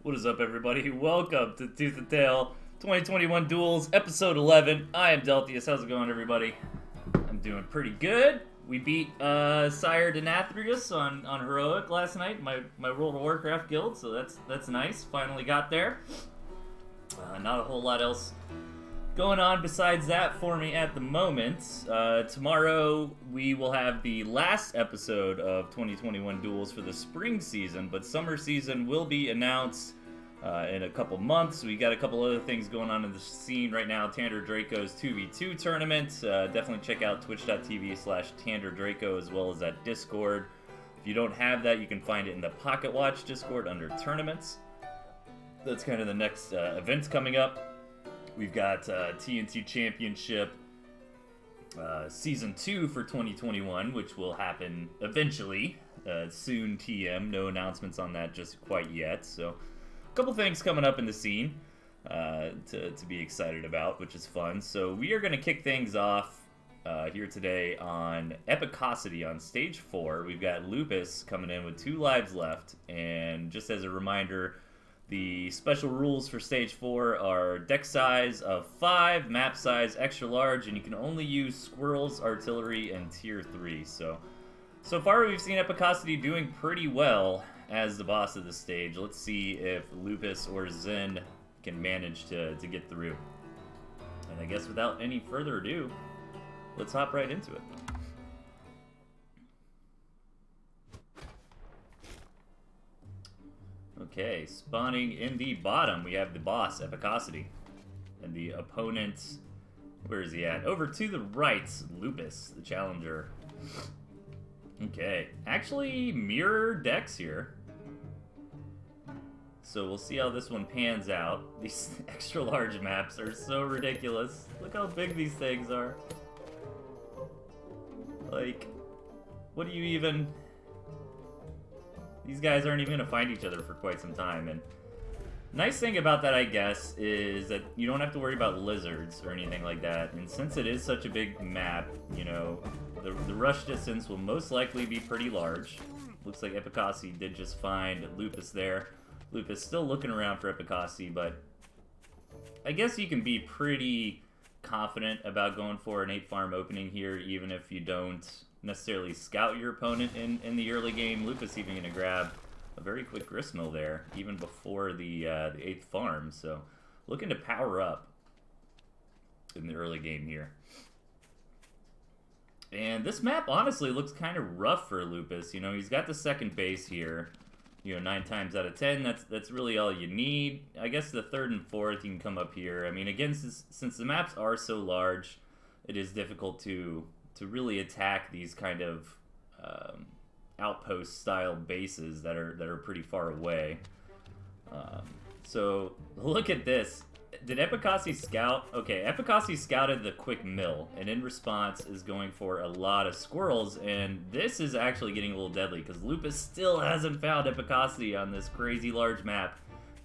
What is up, everybody? Welcome to Tooth and Tail 2021 Duels, Episode 11. I am Delthius. How's it going, everybody? I'm doing pretty good. We beat Sire Delthius on Heroic last night, my World of Warcraft guild, so that's nice. Finally got there. Not a whole lot else going on besides that for me at the moment. Tomorrow we will have the last episode of 2021 Duels for the spring season, but summer season will be announced in a couple months. We got a couple other things going on in the scene right now. TnTTV's 2v2 tournament. Definitely check out twitch.tv/TnTTV as well as that Discord. If you don't have that, you can find it in the Pocketwatch Discord under tournaments. That's kind of the next events coming up. We've got TnT Championship Season 2 for 2021, which will happen eventually, soon TM. No announcements on that just quite yet. So a couple things coming up in the scene to be excited about, which is fun. So we are going to kick things off here today on Epicosity on Stage 4. We've got Lupus coming in with 2 lives left, and just as a reminder, the special rules for Stage 4 are deck size of 5, map size extra large, and you can only use Squirrels, Artillery, and Tier 3. So far we've seen Epicosity doing pretty well as the boss of the stage. Let's see if Lupus or Zen can manage to get through. And I guess without any further ado, let's hop right into it. Okay, spawning in the bottom, we have the boss, Epicosity. And the opponent, where is he at? Over to the right, Lupus, the challenger. Okay, actually mirror decks here. So we'll see how this one pans out. These extra large maps are so ridiculous. Look how big these things are. Like, what do you even... These guys aren't even going to find each other for quite some time. And nice thing about that, I guess, is that you don't have to worry about lizards or anything like that. And since it is such a big map, you know, the rush distance will most likely be pretty large. Looks like Epicosity did just find Lupus there. Lupus still looking around for Epicosity, but I guess you can be pretty confident about going for an 8-farm opening here, even if you don't necessarily scout your opponent in the early game. Lupus even going to grab a very quick gristmill there, even before the 8th farm. So looking to power up in the early game here. And this map honestly looks kind of rough for Lupus. You know, he's got the second base here. You know, 9 times out of 10, that's really all you need. I guess the 3rd and 4th you can come up here. I mean, again, since the maps are so large, it is difficult to really attack these kind of outpost style bases that are pretty far away. So look at this. Did Epicosity scout? Okay, Epicosity scouted the quick mill, and in response is going for a lot of squirrels, and this is actually getting a little deadly because Lupus still hasn't found Epicosity on this crazy large map.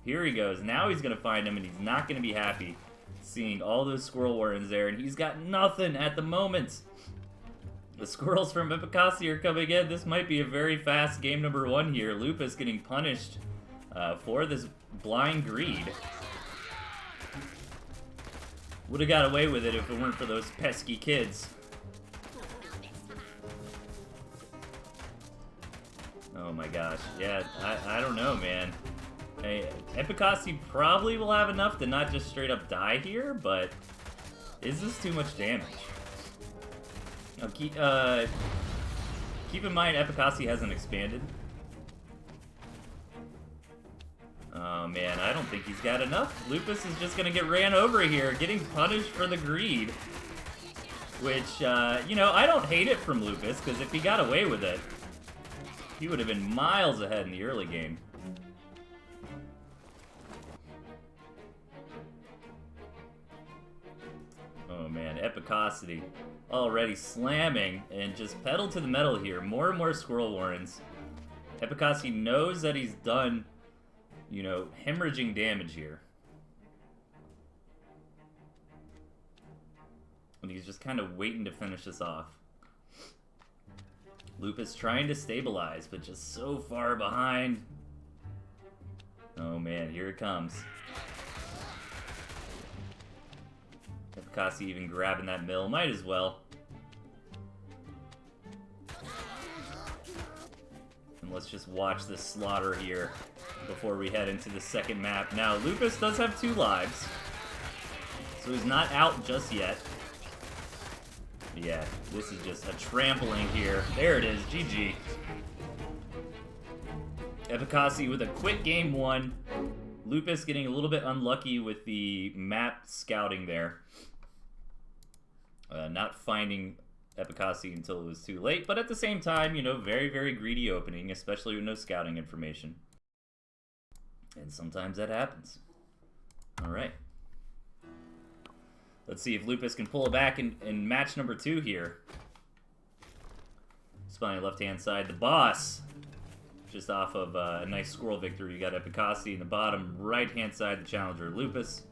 Here he goes. Now he's going to find him, and he's not going to be happy seeing all those squirrel wardens there, and he's got nothing at the moment. The squirrels from Epicosity are coming in. This might be a very fast game number 1 here. Lupus getting punished for this blind greed. Would have got away with it if it weren't for those pesky kids. Oh my gosh. Yeah, I don't know, man. Hey, Epicosity probably will have enough to not just straight up die here, but is this too much damage? Now keep in mind, Epicosity hasn't expanded. Oh man, I don't think he's got enough. Lupus is just gonna get ran over here, getting punished for the greed. Which, you know, I don't hate it from Lupus, because if he got away with it, he would have been miles ahead in the early game. Oh man, Epicosity already slamming and just pedal to the metal here. More and more squirrel warrens. Epicosity knows that he's done, you know, hemorrhaging damage here. And he's just kind of waiting to finish this off. Lupus trying to stabilize, but just so far behind. man, here it comes. Epicasi even grabbing that mill. Might as well. And let's just watch this slaughter here before we head into the second map. Now, Lupus does have 2 lives, so he's not out just yet. Yeah, this is just a trampling here. There it is, GG. Epicasi with a quick game 1. Lupus getting a little bit unlucky with the map scouting there. Not finding Epicasi until it was too late, but at the same time, you know, very, very greedy opening, especially with no scouting information. And sometimes that happens. Alright. Let's see if Lupus can pull it back in match number 2 here. Spawning left-hand side, the boss. Just off of a nice squirrel victory. You got Epicasi in the bottom right-hand side, the challenger, Lupus.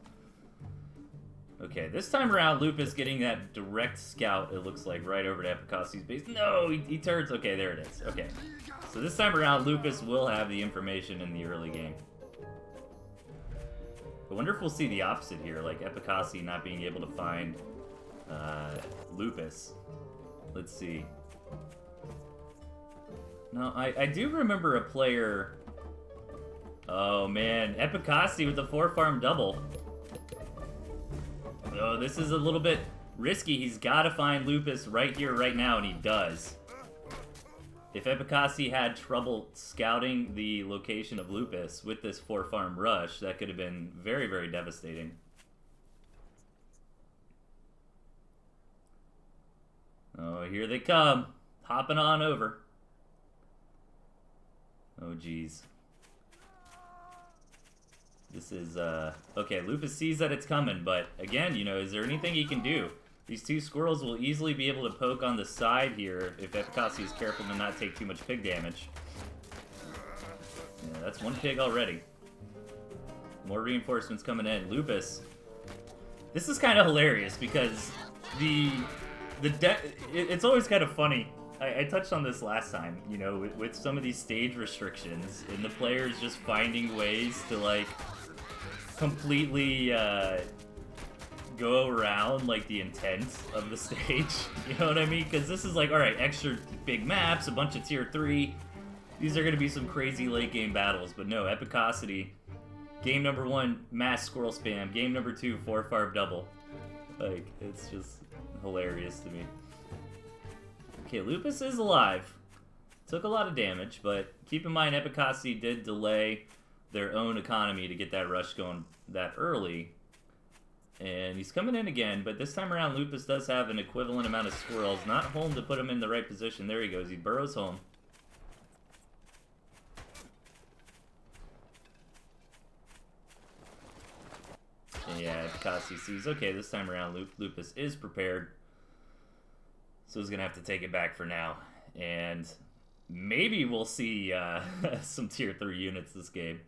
Okay, this time around, Lupus getting that direct scout, it looks like, right over to Epicasi's base. No, he turns. Okay, there it is. Okay. So this time around, Lupus will have the information in the early game. I wonder if we'll see the opposite here, like Epicasi not being able to find Lupus. Let's see. No, I do remember a player... Oh, man. Epicasi with the 4-farm double. Oh, this is a little bit risky. He's got to find Lupus right here, right now, and he does. If Epicasi had trouble scouting the location of Lupus with this 4-farm rush, that could have been very, very devastating. Oh, here they come. Hopping on over. Oh, geez. This is, okay, Lupus sees that it's coming, but again, you know, is there anything he can do? These 2 squirrels will easily be able to poke on the side here if Epicasi is careful to not take too much pig damage. Yeah, that's 1 pig already. More reinforcements coming in. Lupus. This is kind of hilarious because it's always kind of funny. I touched on this last time, you know, with some of these stage restrictions and the players just finding ways to, like, completely go around, like, the intent of the stage. You know what I mean? Because this is like, alright, extra big maps, a bunch of tier 3. These are going to be some crazy late game battles, but no, Epicosity. Game number 1, mass squirrel spam. Game number 2, 4-farm double. Like, it's just hilarious to me. Okay, Lupus is alive. Took a lot of damage, but keep in mind Epicasi did delay their own economy to get that rush going that early. And he's coming in again, but this time around Lupus does have an equivalent amount of squirrels. Not home to put him in the right position. There he goes. He burrows home. And yeah, Epicasi sees, okay, this time around Lupus is prepared. So he's going to have to take it back for now. And maybe we'll see some tier 3 units this game.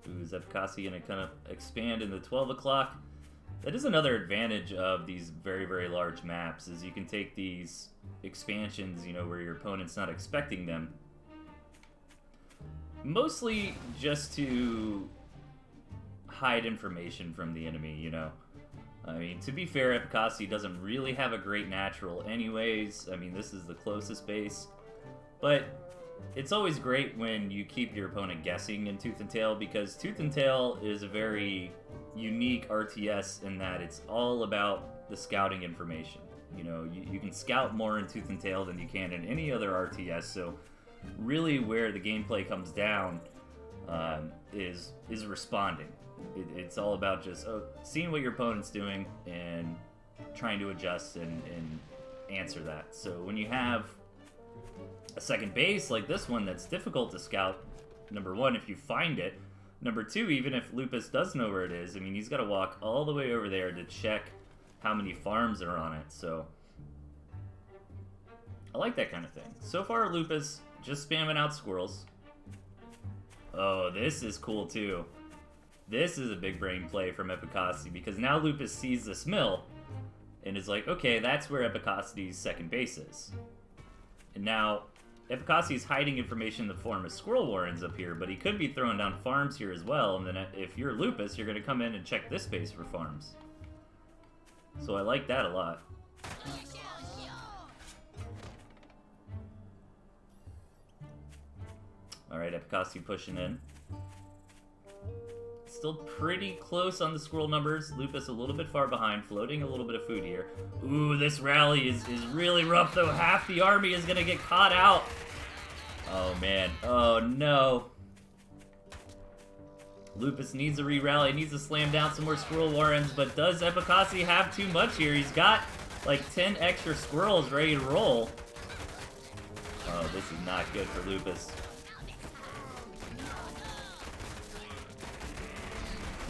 Ooh, is Epicasi going to kind of expand into 12 o'clock? That is another advantage of these very, very large maps, is you can take these expansions, you know, where your opponent's not expecting them. Mostly just to hide information from the enemy, you know. I mean, to be fair, Epicasi doesn't really have a great natural anyways. I mean, this is the closest base. But it's always great when you keep your opponent guessing in Tooth and Tail, because Tooth and Tail is a very unique RTS in that it's all about the scouting information. You know, you can scout more in Tooth and Tail than you can in any other RTS, so really where the gameplay comes down is responding. It's all about just seeing what your opponent's doing and trying to adjust and answer that. So when you have a second base like this one that's difficult to scout, number 1, if you find it. Number 2, even if Lupus does know where it is, I mean, he's got to walk all the way over there to check how many farms are on it. So I like that kind of thing. So far, Lupus just spamming out squirrels. Oh, this is cool too. This is a big brain play from Epicasi, because now Lupus sees this mill and is like, okay, that's where Epicosity's second base is. And now Epicasi's hiding information in the form of Squirrel Warrens up here, but he could be throwing down farms here as well, and then if you're Lupus, you're going to come in and check this base for farms. So I like that a lot. Alright, Epicasi pushing in. Still pretty close on the squirrel numbers. Lupus a little bit far behind, floating a little bit of food here. Ooh, this rally is really rough, though. Half the army is going to get caught out. Oh, man. Oh, no. Lupus needs a re-rally, needs to slam down some more Squirrel Warrens, but does Epicasi have too much here? He's got, like, 10 extra squirrels ready to roll. Oh, this is not good for Lupus.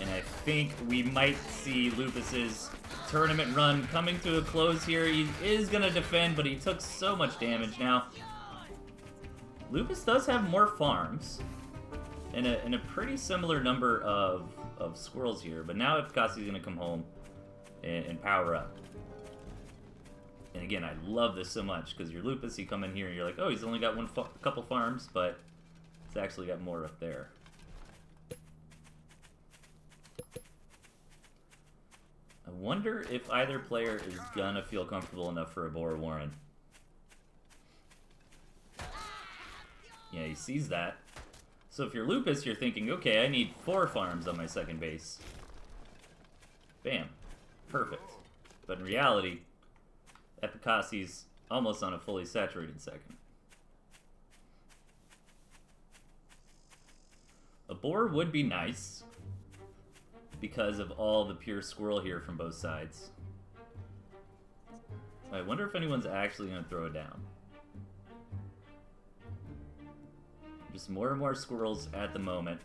And I think we might see Lupus's tournament run coming to a close here. He is going to defend, but he took so much damage. Now, Lupus does have more farms and a pretty similar number of squirrels here. But now Epicasi's going to come home and power up. And again, I love this so much because you're Lupus, you come in here and you're like, oh, he's only got couple farms, but it's actually got more up there. I wonder if either player is gonna feel comfortable enough for a Boar Warren. Yeah, he sees that. So if you're Lupus, you're thinking, okay, I need 4 farms on my second base. Bam. Perfect. But in reality, Epicasi's almost on a fully saturated second. A boar would be nice because of all the pure squirrel here from both sides. I wonder if anyone's actually going to throw it down. Just more and more squirrels at the moment.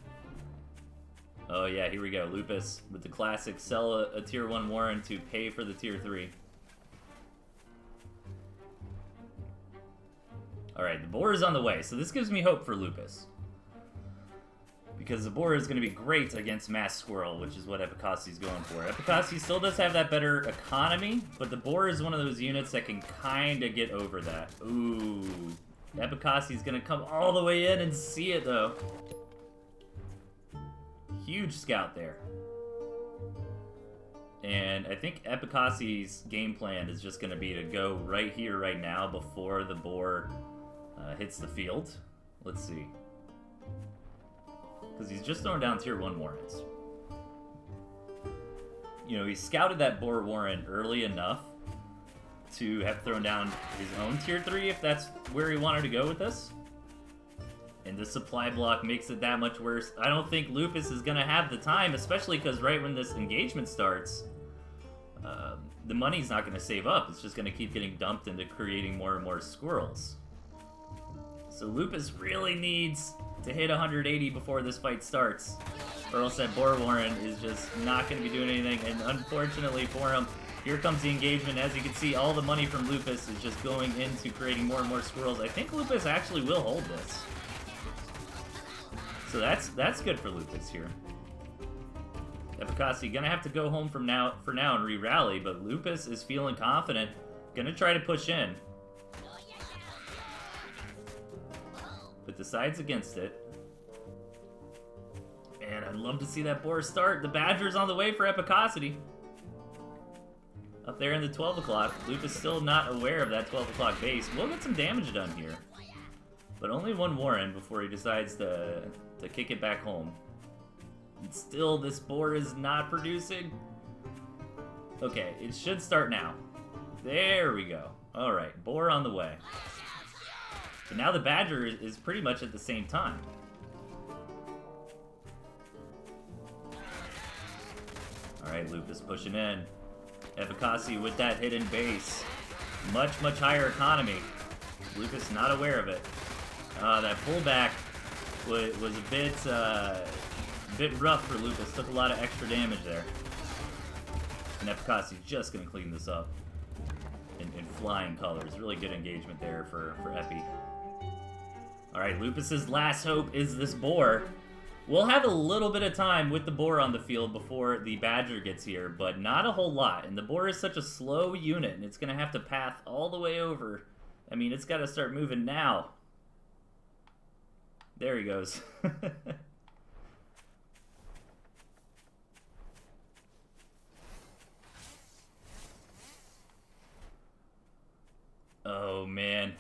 Oh yeah, here we go. Lupus with the classic sell a tier 1 Warren to pay for the tier 3. Alright, the boar is on the way, so this gives me hope for Lupus. Because the boar is going to be great against Mass Squirrel, which is what Epicasi's going for. Epicasi still does have that better economy, but the boar is one of those units that can kind of get over that. Ooh. Epicasi's going to come all the way in and see it, though. Huge scout there. And I think Epicasi's game plan is just going to be to go right here, right now, before the boar hits the field. Let's see. Because he's just throwing down tier 1 Warrens. You know, he scouted that Boar Warren early enough to have thrown down his own tier 3 if that's where he wanted to go with this. And the supply block makes it that much worse. I don't think Lupus is going to have the time, especially because right when this engagement starts, the money's not going to save up. It's just going to keep getting dumped into creating more and more squirrels. So Lupus really needs to hit 180 before this fight starts, or else that Boar Warren is just not going to be doing anything. And unfortunately for him, here comes the engagement. As you can see, all the money from Lupus is just going into creating more and more squirrels. I think Lupus actually will hold this. So that's good for Lupus here. Epicasi gonna have to go home for now and re-rally, but Lupus is feeling confident, gonna try to push in. But decides against it. And I'd love to see that boar start. The Badger's on the way for Epicasi. Up there in the 12 o'clock. Lupus still not aware of that 12 o'clock base. We'll get some damage done here. But only 1 Warren before he decides to kick it back home. And still, this boar is not producing. Okay, it should start now. There we go. Alright, boar on the way. So now the Badger is pretty much at the same time. Alright, Lupus pushing in. Epicasi with that hidden base. Much higher economy. Lupus not aware of it. That pullback was a bit rough for Lupus. Took a lot of extra damage there. And Epicasi's just going to clean this up in flying colors. Really good engagement there for Epi. Alright, Lupus's last hope is this boar. We'll have a little bit of time with the boar on the field before the Badger gets here, but not a whole lot. And the boar is such a slow unit, and it's going to have to path all the way over. I mean, it's got to start moving now. There he goes. Oh, man.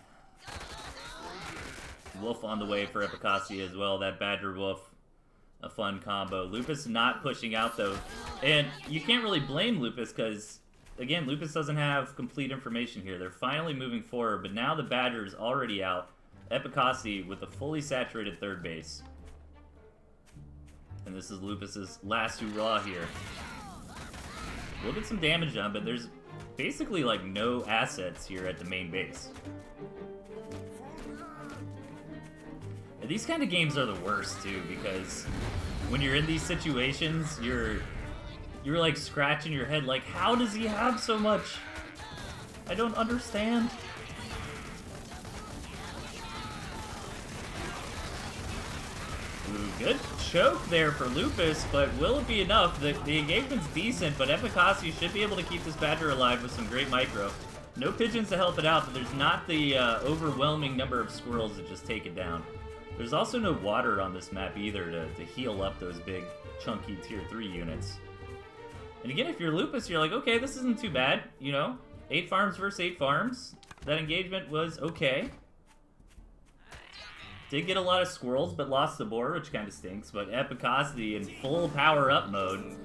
Wolf on the way for Epicasi as well. That Badger Wolf, a fun combo. Lupus not pushing out, though. And you can't really blame Lupus because, again, Lupus doesn't have complete information here. They're finally moving forward, but now the Badger is already out. Epicasi with a fully saturated third base. And this is Lupus's last hurrah here. We'll get some damage done, but there's basically like no assets here at the main base. And these kind of games are the worst too, because when you're in these situations, you're like scratching your head like, how does he have so much? I don't understand. Ooh, good choke there for Lupus, but will it be enough? The engagement's decent, but Epicasi should be able to keep this Badger alive with some great micro. No pigeons to help it out, but there's not the overwhelming number of squirrels to just take it down. There's also no water on this map either to heal up those big, chunky tier 3 units. And again, if you're Lupus, you're like, okay, this isn't too bad, you know? 8 farms versus 8 farms. That engagement was okay. Did get a lot of squirrels, but lost the boar, which kind of stinks. But Epicasi in full power-up mode.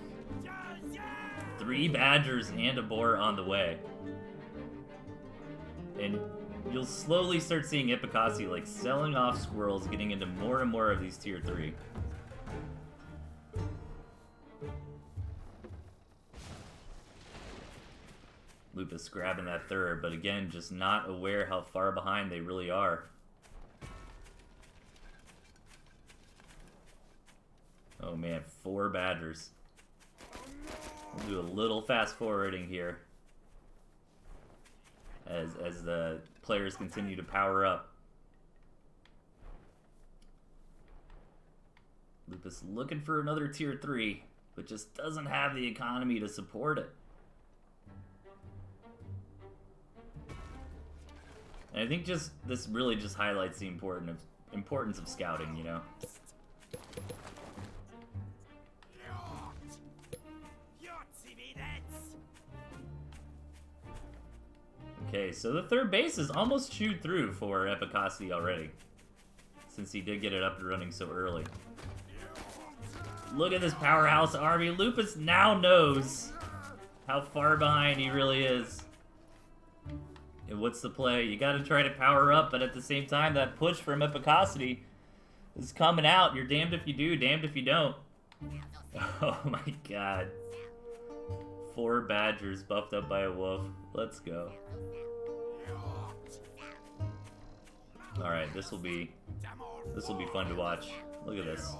3 badgers and a boar on the way. And you'll slowly start seeing Epicasi like selling off squirrels, getting into more and more of these tier 3. Lupus grabbing that third, but again, just not aware how far behind they really are. Oh man, 4 badgers. We'll do a little fast forwarding here as the players continue to power up. Lupus looking for another tier 3, but just doesn't have the economy to support it. And I think this really just highlights the importance of scouting, you know? Okay, so the third base is almost chewed through for Epicasi already, since he did get it up and running so early. Look at this powerhouse army. Lupus now knows how far behind he really is. And what's the play? You gotta try to power up, but at the same time, that push from Epicasi is coming out. You're damned if you do, damned if you don't. Oh my god. 4 badgers buffed up by a wolf. Let's go. Alright, this will be fun to watch. Look at this.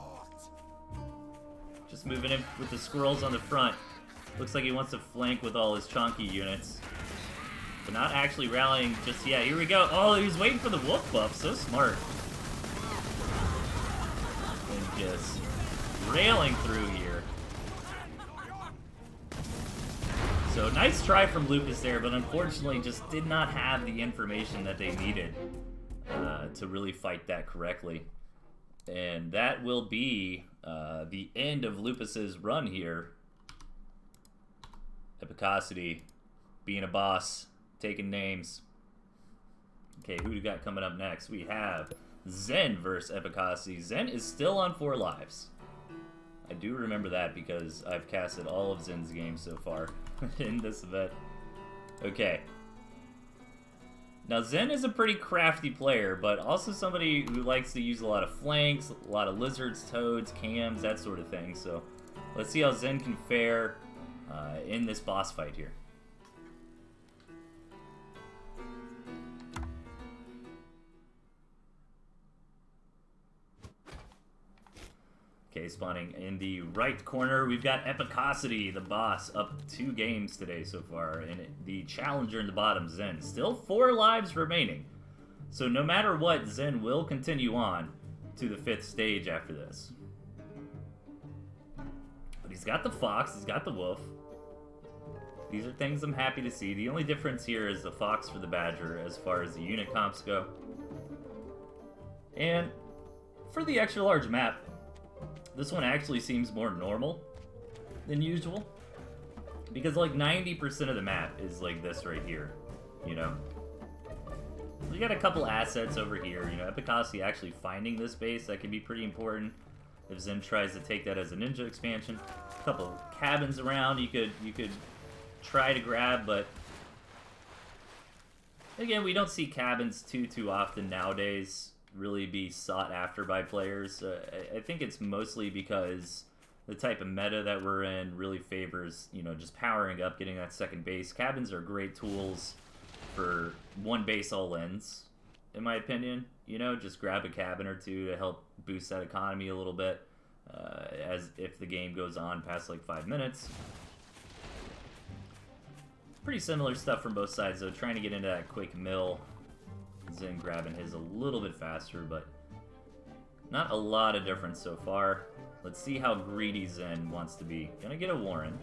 Just moving in with the squirrels on the front. Looks like he wants to flank with all his chonky units. But not actually rallying just yet. Here we go. Oh, he's waiting for the wolf buff. So smart. And just railing through here. So nice try from Lupus there, but unfortunately just did not have the information that they needed to really fight that correctly. And that will be the end of Lupus's run here. Epicasi being a boss, taking names. Okay, who do we got coming up next? We have Zen versus Epicasi. Zen is still on 4 lives. I do remember that because I've casted all of Zen's games so far in this event. Okay. Now, Zen is a pretty crafty player, but also somebody who likes to use a lot of flanks, a lot of lizards, toads, cams, that sort of thing. So, let's see how Zen can fare in this boss fight here. Okay, spawning in the right corner, we've got Epicasi, the boss, up 2 games today so far, and the challenger in the bottom, Zen. Still 4 lives remaining, so no matter what, Zen will continue on to the 5th stage after this. But he's got the fox, he's got the wolf. These are things I'm happy to see. The only difference here is the fox for the badger as far as the unit comps go. And for the extra large map, this one actually seems more normal than usual. Because like 90% of the map is like this right here, you know? We got a couple assets over here, you know, Epicosy actually finding this base, that can be pretty important. If Zen tries to take that as a ninja expansion. A couple cabins around you could try to grab, but again, we don't see cabins too often nowadays really be sought after by players. I think it's mostly because the type of meta that we're in really favors, you know, just powering up, getting that second base. Cabins are great tools for one base all ends, in my opinion. You know, just grab a cabin or two to help boost that economy a little bit, as if the game goes on past like 5 minutes. Pretty similar stuff from both sides, though. Trying to get into that quick mill. Zen grabbing his a little bit faster, but not a lot of difference so far. Let's see how greedy Zen wants to be. Gonna get a Warren.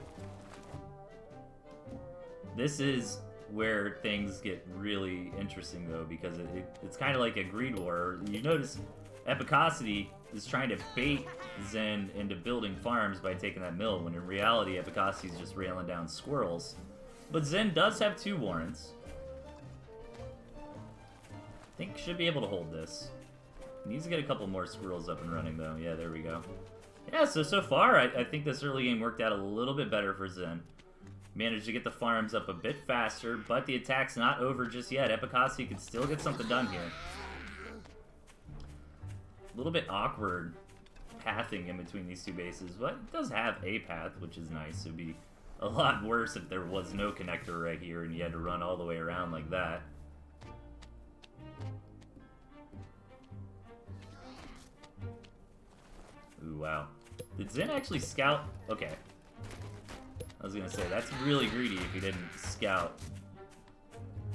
This is where things get really interesting, though, because it's kind of like a greed war. You notice Epicosity is trying to bait Zen into building farms by taking that mill, when in reality Epicosity is just railing down squirrels. But Zen does have 2 Warrens. I think should be able to hold this. Needs to get a couple more squirrels up and running, though. Yeah, there we go. Yeah, so far, I think this early game worked out a little bit better for Zen. Managed to get the farms up a bit faster, but the attack's not over just yet. Epicosity can still get something done here. A little bit awkward pathing in between these two bases, but it does have a path, which is nice. It would be a lot worse if there was no connector right here and you had to run all the way around like that. Ooh, wow. Did Zen actually scout? Okay. I was gonna say, that's really greedy if he didn't scout.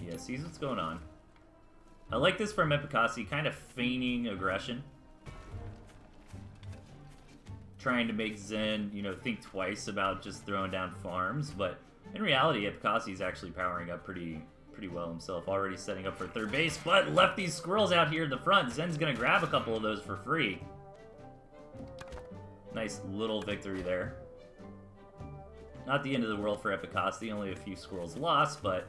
Yeah, sees what's going on. I like this from Epicosy, kind of feigning aggression. Trying to make Zen, you know, think twice about just throwing down farms, but in reality, Epicosy's actually powering up pretty well himself, already setting up for third base, but left these squirrels out here in the front. Zen's gonna grab a couple of those for free. Nice little victory there. Not the end of the world for Epicosy, only a few squirrels lost, but,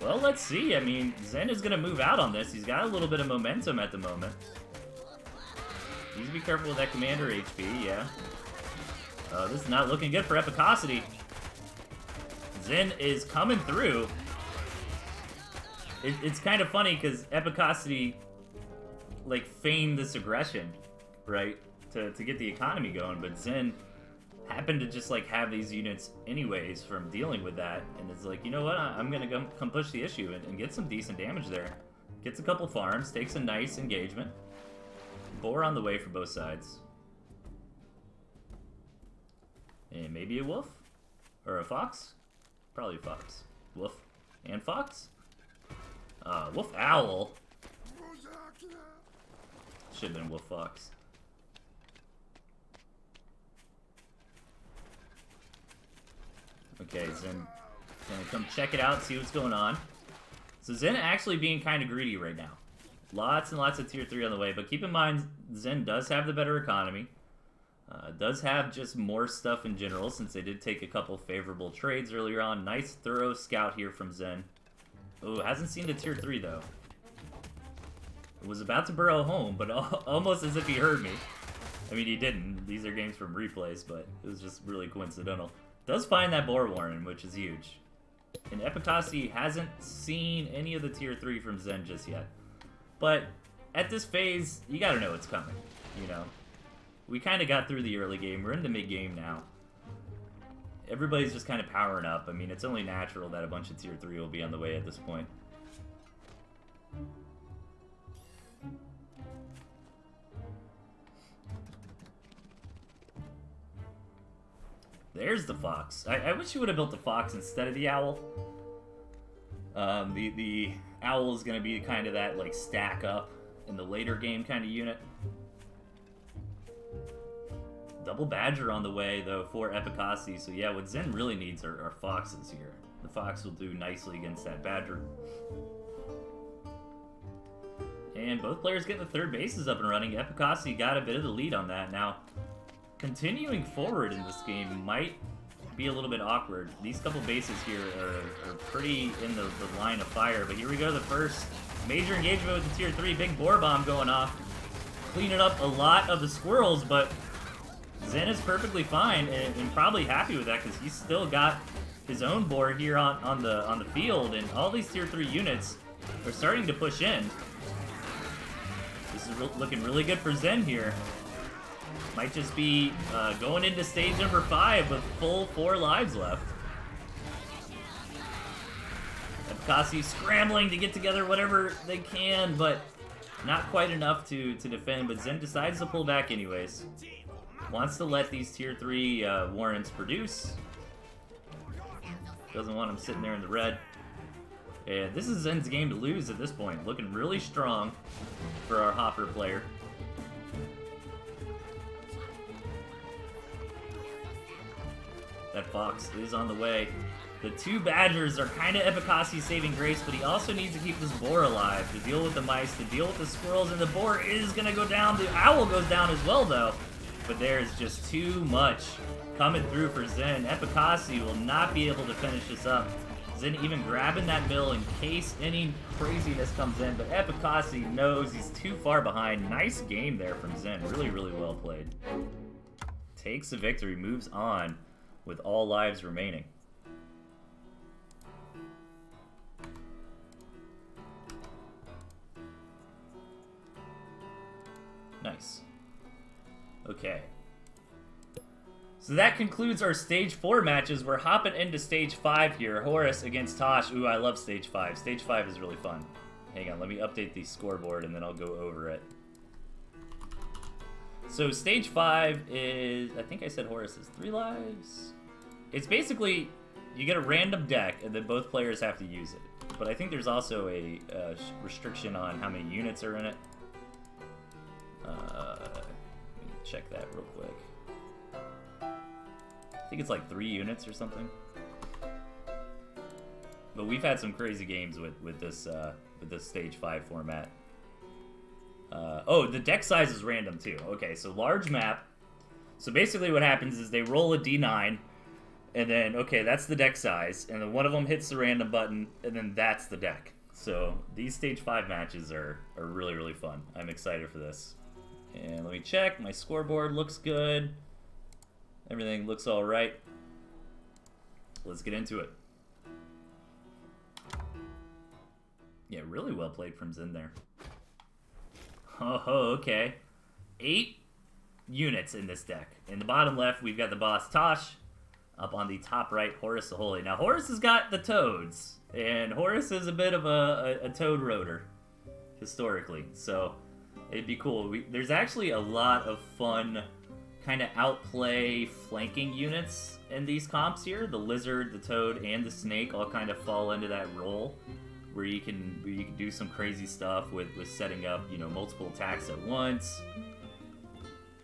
well, let's see. I mean, Zen is gonna move out on this. He's got a little bit of momentum at the moment. Needs to be careful with that commander HP, yeah. This is not looking good for Epicosy. Zen is coming through. It's kind of funny because Epicosy, like, feigned this aggression, right, to get the economy going, but Zen happened to just, like, have these units anyways from dealing with that, and it's like, you know what, I'm gonna come push the issue and get some decent damage there. Gets a couple farms, takes a nice engagement. Boar on the way for both sides. And maybe a wolf? Or a fox? Probably a fox. Wolf and fox? Wolf owl. Should have been wolf fox. Okay, Zen gonna come check it out, see what's going on. So Zen actually being kind of greedy right now. Lots and lots of tier 3 on the way, but keep in mind, Zen does have the better economy. Does have just more stuff in general, since they did take a couple favorable trades earlier on. Nice thorough scout here from Zen. Oh, hasn't seen the tier 3 though. It was about to burrow home, but almost as if he heard me. I mean, he didn't. These are games from replays, but it was just really coincidental. Does find that Boar Warren, which is huge. And Epicosy hasn't seen any of the tier 3 from Zen just yet. But at this phase, you gotta know it's coming, you know? We kind of got through the early game. We're in the mid-game now. Everybody's just kind of powering up. I mean, it's only natural that a bunch of tier 3 will be on the way at this point. There's the fox. I wish you would have built the fox instead of the owl. The owl is going to be kind of that, like, stack up in the later game kind of unit. Double badger on the way, though, for Epicosy. So yeah, what Zen really needs are foxes here. The fox will do nicely against that badger. And both players getting the third bases up and running. Epicossi got a bit of the lead on that. Now, continuing forward in this game might be a little bit awkward. These couple bases here are pretty in the line of fire. But here we go, the first major engagement with the Tier 3. Big Boar Bomb going off. Cleaning up a lot of the squirrels, but Zen is perfectly fine and probably happy with that because he's still got his own board here on the field, and all these Tier 3 units are starting to push in. This is looking really good for Zen here. Might just be going into stage number 5 with full 4 lives left. Epicossi scrambling to get together whatever they can, but not quite enough to defend. But Zen decides to pull back anyways. Wants to let these Tier 3 warrants produce. Doesn't want them sitting there in the red. And this is Zen's game to lose at this point. Looking really strong for our Hopper player. That Fox is on the way. The 2 Badgers are kind of Epicossi's saving grace, but he also needs to keep this boar alive to deal with the mice, to deal with the squirrels, and the boar is going to go down. The owl goes down as well, though. But there's just too much coming through for Zen. Epicossi will not be able to finish this up. Zen even grabbing that mill in case any craziness comes in, but Epicossi knows he's too far behind. Nice game there from Zen. Really, really well played. Takes the victory, moves on with all lives remaining. Nice. Okay. So that concludes our Stage 4 matches. We're hopping into Stage 5 here. Horus against Tosh. Ooh, I love Stage 5. Stage 5 is really fun. Hang on, let me update the scoreboard and then I'll go over it. So Stage 5 is... I think I said Horus is 3 lives? It's basically, you get a random deck and then both players have to use it. But I think there's also a restriction on how many units are in it. Let me check that real quick. I think it's like 3 units or something. But we've had some crazy games with this Stage 5 format. Oh, the deck size is random too. Okay, so large map. So basically what happens is they roll a D9, and then, okay, that's the deck size, and then one of them hits the random button, and then that's the deck. So these Stage 5 matches are really, really fun. I'm excited for this. And let me check. My scoreboard looks good. Everything looks all right. Let's get into it. Yeah, really well played from Zen there. Oh, okay. 8 units in this deck. In the bottom left, we've got the boss Tosh. Up on the top right, Horus the Holy. Now, Horus has got the toads. And Horus is a bit of a toad roader, historically. So, it'd be cool. There's actually a lot of fun kind of outplay flanking units in these comps here. The lizard, the toad, and the snake all kind of fall into that role where you can do some crazy stuff with setting up, you know, multiple attacks at once,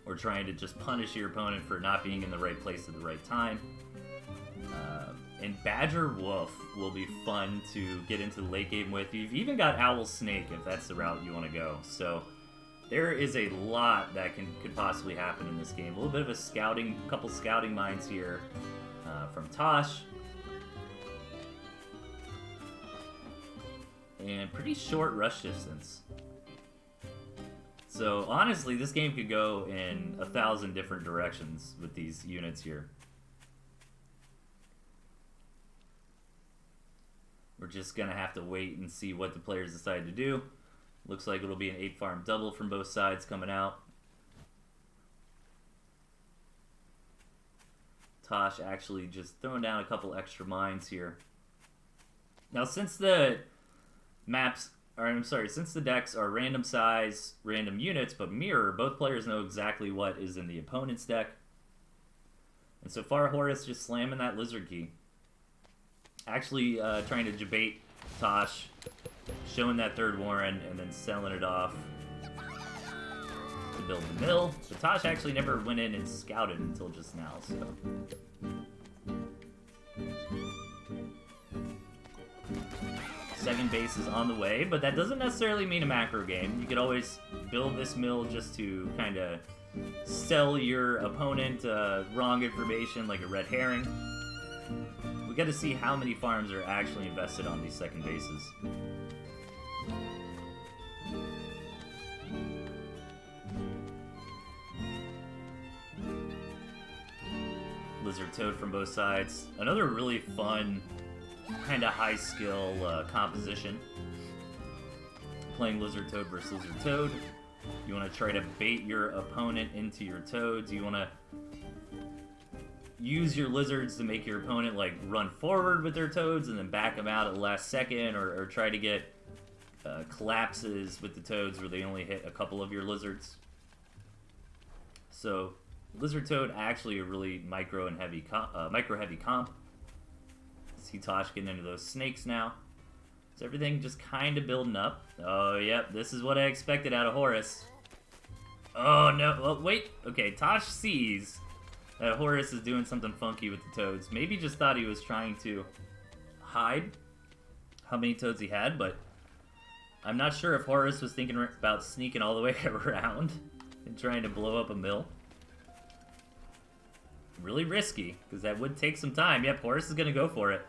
or trying to just punish your opponent for not being in the right place at the right time. And Badger Wolf will be fun to get into the late game with. You've even got Owl Snake if that's the route you want to go. So there is a lot that could possibly happen in this game. A little bit of a couple scouting mines here from Tosh. And pretty short rush distance. So honestly, this game could go in 1,000 different directions with these units here. We're just gonna have to wait and see what the players decide to do. Looks like it'll be an 8-farm double from both sides coming out. Tosh actually just throwing down a couple extra mines here. Now, since the since the decks are random size, random units, but mirror, both players know exactly what is in the opponent's deck. And so far, Horus just slamming that lizard key. Actually trying to debate Tosh, showing that third Warren, and then selling it off to build the mill. But Tosh actually never went in and scouted until just now, so... second base is on the way, but that doesn't necessarily mean a macro game. You could always build this mill just to kind of sell your opponent wrong information, like a red herring. We got to see how many farms are actually invested on these second bases. Lizard Toad from both sides. Another really fun, kind of high skill composition. Playing Lizard Toad versus Lizard Toad. You want to try to bait your opponent into your toads. You want to use your lizards to make your opponent like run forward with their toads and then back them out at the last second, or try to get collapses with the toads where they only hit a couple of your lizards. So Lizard Toad actually a really micro heavy comp. See Tosh getting into those snakes now. So everything just kind of building up. Oh, yep, this is what I expected out of Horus. Oh, no, well, wait. Okay, Tosh sees that Horus is doing something funky with the toads. Maybe just thought he was trying to hide how many toads he had, but I'm not sure if Horus was thinking about sneaking all the way around and trying to blow up a mill. Really risky, because that would take some time. Yep, Horus is going to go for it.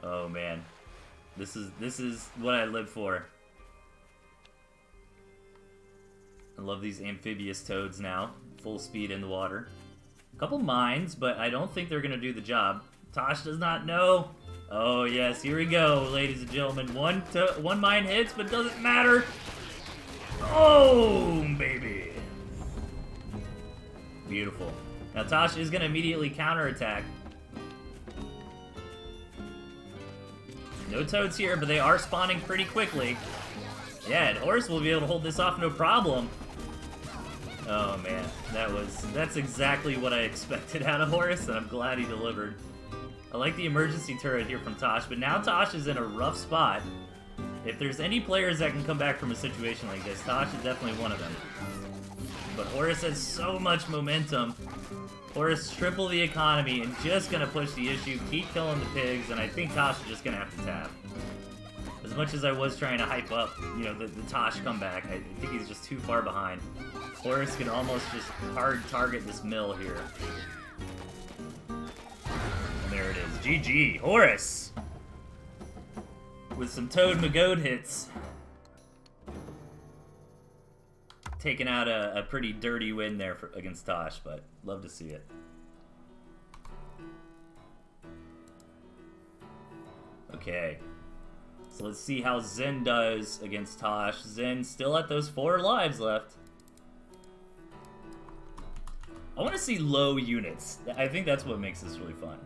Oh, man. This is what I live for. I love these amphibious toads now. Full speed in the water. A couple mines, but I don't think they're going to do the job. Tosh does not know. Oh, yes, here we go, ladies and gentlemen. One mine hits, but doesn't matter. Oh, baby. Beautiful. Now Tosh is going to immediately counterattack. No toads here, but they are spawning pretty quickly. Yeah, and Horus will be able to hold this off no problem. Oh man, that's exactly what I expected out of Horus, and I'm glad he delivered. I like the emergency turret here from Tosh, but now Tosh is in a rough spot. If there's any players that can come back from a situation like this, Tosh is definitely one of them. But Horus has so much momentum. Horus triple the economy and just gonna push the issue, keep killing the pigs, and I think Tosh is just gonna have to tap. As much as I was trying to hype up, you know, the Tosh comeback, I think he's just too far behind. Horus can almost just hard target this mill here. And there it is. GG, Horus! With some Toad Magode hits. Taking out a pretty dirty win there against Tosh, but love to see it. Okay. So let's see how Zen does against Tosh. Zen still at those 4 lives left. I want to see low units. I think that's what makes this really fun.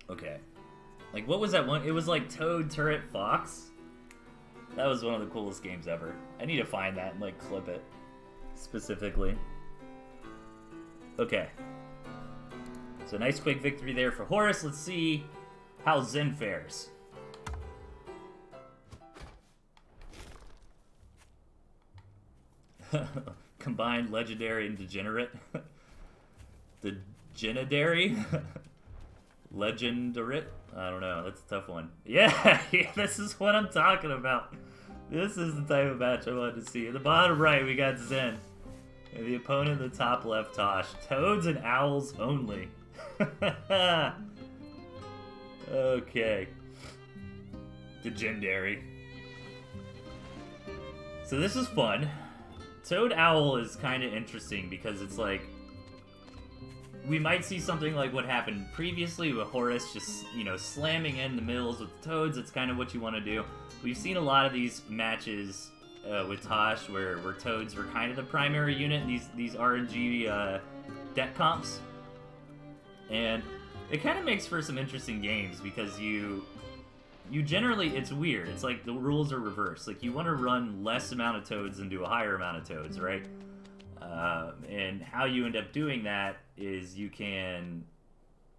Okay. Like, what was that one? It was like Toad, Turret, Fox. That was one of the coolest games ever. I need to find that and, like, clip it. Specifically. Okay. So, nice quick victory there for Horus. Let's see how Zen fares. Combined Legendary and Degenerate. Degenerary? Legendarate? I don't know. That's a tough one. Yeah, this is what I'm talking about. This is the type of match I wanted to see. At the bottom right, we got Zen. And the opponent in the top left, Tosh. Toads and owls only. Okay. Legendary. So this is fun. Toad Owl is kind of interesting because it's like, we might see something like what happened previously with Horus just, you know, slamming in the mills with the toads. It's kind of what you want to do. We've seen a lot of these matches with Tosh where toads were kind of the primary unit in these RNG deck comps. And it kind of makes for some interesting games because you generally, it's weird. It's like the rules are reversed. Like, you want to run less amount of toads and do a higher amount of toads, right? And how you end up doing that is you can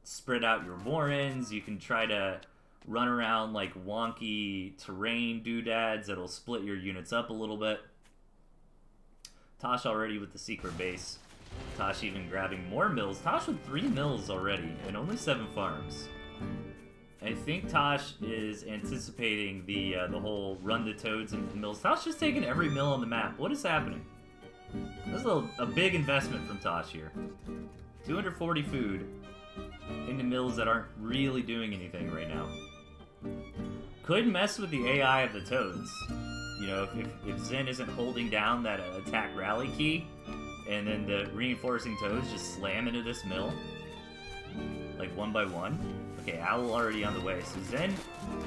spread out your warrens, you can try to run around like wonky terrain doodads that'll split your units up a little bit. Tosh already with the secret base. Tosh even grabbing more mills. Tosh with 3 mills already and only 7 farms. I think Tosh is anticipating the whole run to toads and mills. Tosh just taking every mill on the map. What is happening? This is a big investment from Tosh here. 240 food into mills that aren't really doing anything right now. Could mess with the AI of the toads. You know, if Zen isn't holding down that attack rally key, and then the reinforcing toads just slam into this mill, like one by one. Okay, Owl already on the way. So Zen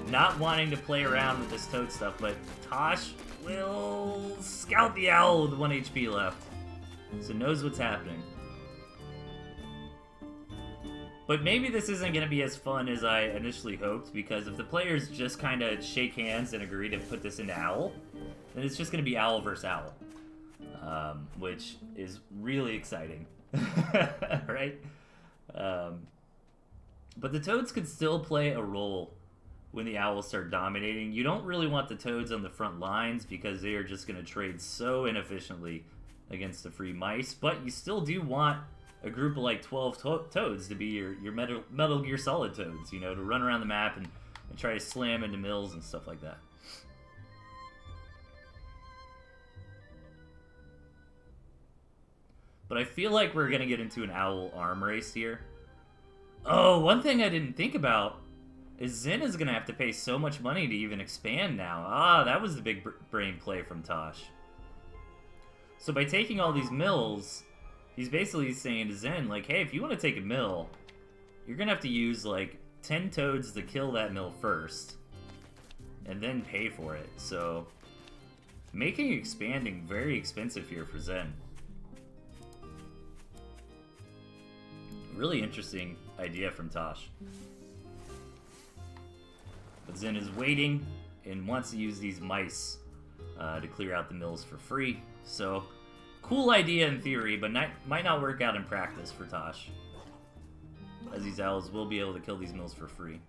not wanting to play around with this toad stuff, but Tosh will scout the Owl with 1 HP left. So knows what's happening. But maybe this isn't going to be as fun as I initially hoped, because if the players just kind of shake hands and agree to put this into Owl, then it's just going to be Owl versus Owl. Which is really exciting. Right? But the toads could still play a role when the Owls start dominating. You don't really want the toads on the front lines because they are just going to trade so inefficiently against the free mice, but you still do want a group of like 12 toads to be your Metal Gear Solid toads, you know, to run around the map and try to slam into mills and stuff like that. But I feel like we're going to get into an Owl arm race here. Oh, one thing I didn't think about is Zen is going to have to pay so much money to even expand now. Ah, that was the big brain play from Tosh. So by taking all these mills, he's basically saying to Zen, like, hey, if you want to take a mill, you're going to have to use, like, 10 toads to kill that mill first, and then pay for it. So, making expanding very expensive here for Zen. Really interesting idea from Tosh. But Zen is waiting and wants to use these mice to clear out the mills for free. So, cool idea in theory, but might not work out in practice for Tosh, as these Owls will be able to kill these mills for free.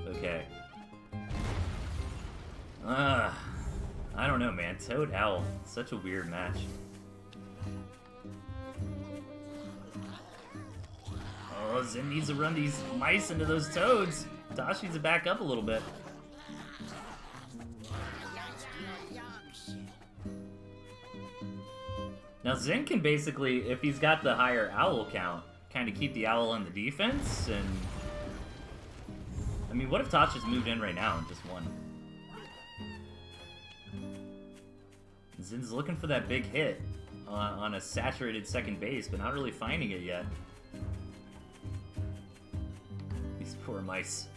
Okay. I don't know, man. Toad Owl, such a weird match. Oh, Zen needs to run these mice into those toads. Tosh needs to back up a little bit. Now Zen can basically, if he's got the higher Owl count, kind of keep the Owl on the defense, and... I mean, what if Tosh just moved in right now and just won? Zen's looking for that big hit on a saturated second base, but not really finding it yet. These poor mice,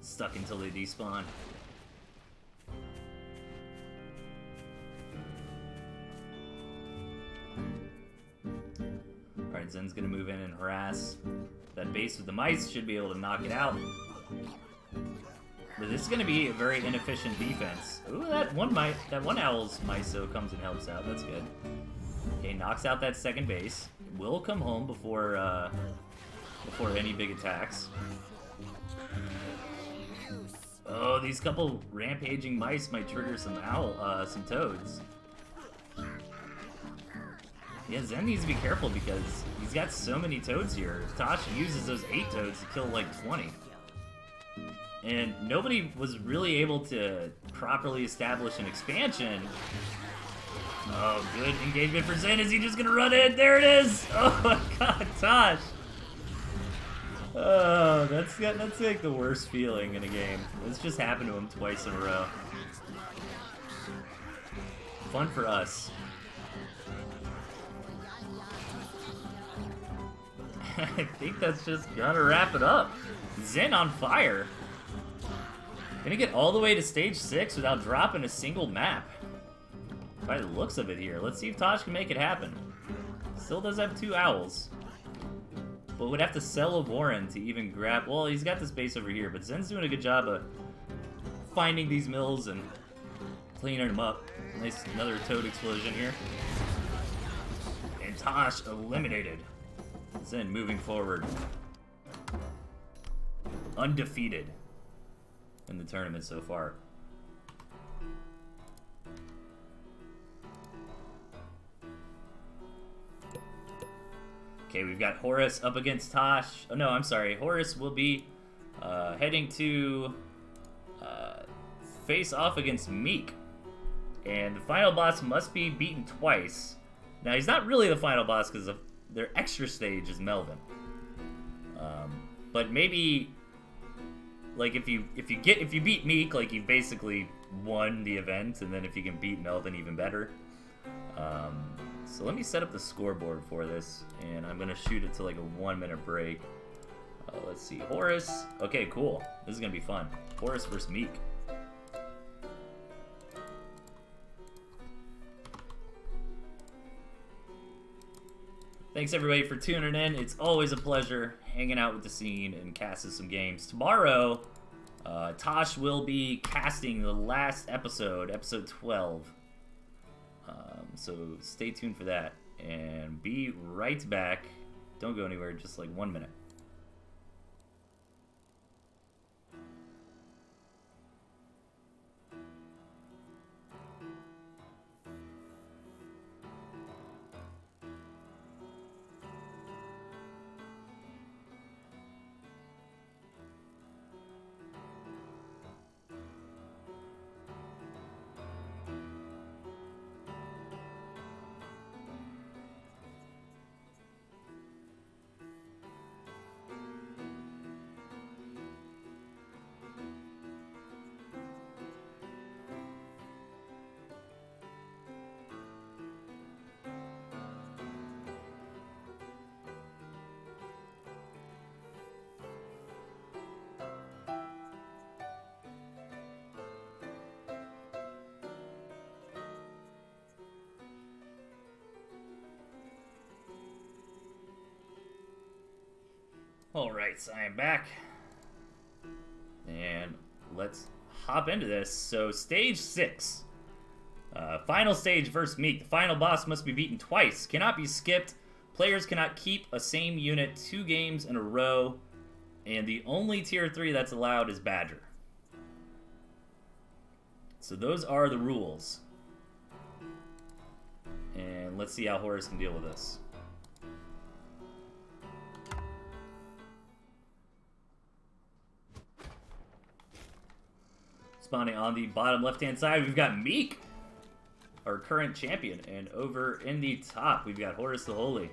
stuck until they despawn. Alright, Zen's gonna move in and harass that base with the mice, should be able to knock it out. But this is going to be a very inefficient defense. Ooh, that one Owl's Myso comes and helps out. That's good. Okay, knocks out that second base. Will come home before any big attacks. Oh, these couple rampaging mice might trigger some toads. Yeah, Zen needs to be careful because he's got so many toads here. Tosh uses those 8 toads to kill like 20. And nobody was really able to properly establish an expansion. Oh, good engagement for Zen. Is he just gonna run in? There it is! Oh my god, Tosh! Oh, that's like the worst feeling in a game. This just happened to him twice in a row. Fun for us. I think that's just gonna wrap it up. Zen on fire. Gonna get all the way to stage 6 without dropping a single map. By the looks of it here. Let's see if Tosh can make it happen. Still does have 2 Owls. But would have to sell a Warren to even grab... Well, he's got this base over here, but Zen's doing a good job of finding these mills and cleaning them up. Nice, another toad explosion here. And Tosh eliminated. Zen moving forward. undefeated in the tournament so far. Okay, we've got Horus up against Tosh. Oh, no, I'm sorry. Horus will be heading to face off against Meek. And the final boss must be beaten twice. Now, he's not really the final boss because their extra stage is Melvin. But maybe, like, if you beat Meek, like, you basically won the event, and then if you can beat Melvin, even better. So let me set up the scoreboard for this, and I'm gonna shoot it to like a 1-minute break. Let's see, Horus. Okay, cool. This is gonna be fun. Horus versus Meek. Thanks everybody for tuning in. It's always a pleasure hanging out with the scene and casting some games. Tomorrow, Tosh will be casting the last episode, episode 12. So stay tuned for that, and be right back. Don't go anywhere, just like 1 minute. Alright, so I am back. And let's hop into this. So, stage 6. Final stage versus Meek. The final boss must be beaten twice. Cannot be skipped. Players cannot keep a same unit 2 games in a row. And the only tier 3 that's allowed is Badger. So those are the rules. And let's see how Horus can deal with this. Spawning on the bottom left-hand side, we've got Meek, our current champion. And over in the top, we've got Horus the Holy.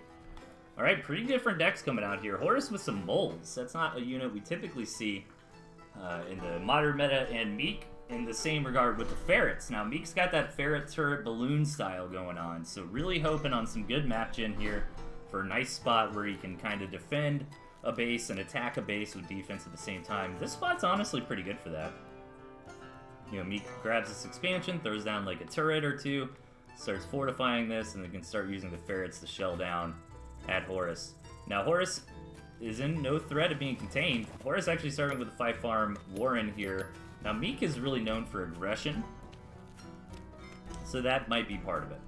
Alright, pretty different decks coming out here. Horus with some moles. That's not a unit we typically see in the modern meta, and Meek in the same regard with the ferrets. Now, Meek's got that ferret turret balloon style going on, so really hoping on some good map gen here for a nice spot where he can kind of defend a base and attack a base with defense at the same time. This spot's honestly pretty good for that. You know, Meek grabs this expansion, throws down like a turret or two, starts fortifying this, and then can start using the ferrets to shell down at Horus. Now, Horus is in no threat of being contained. Horus actually starting with a 5-farm Warren here. Now, Meek is really known for aggression, so that might be part of it.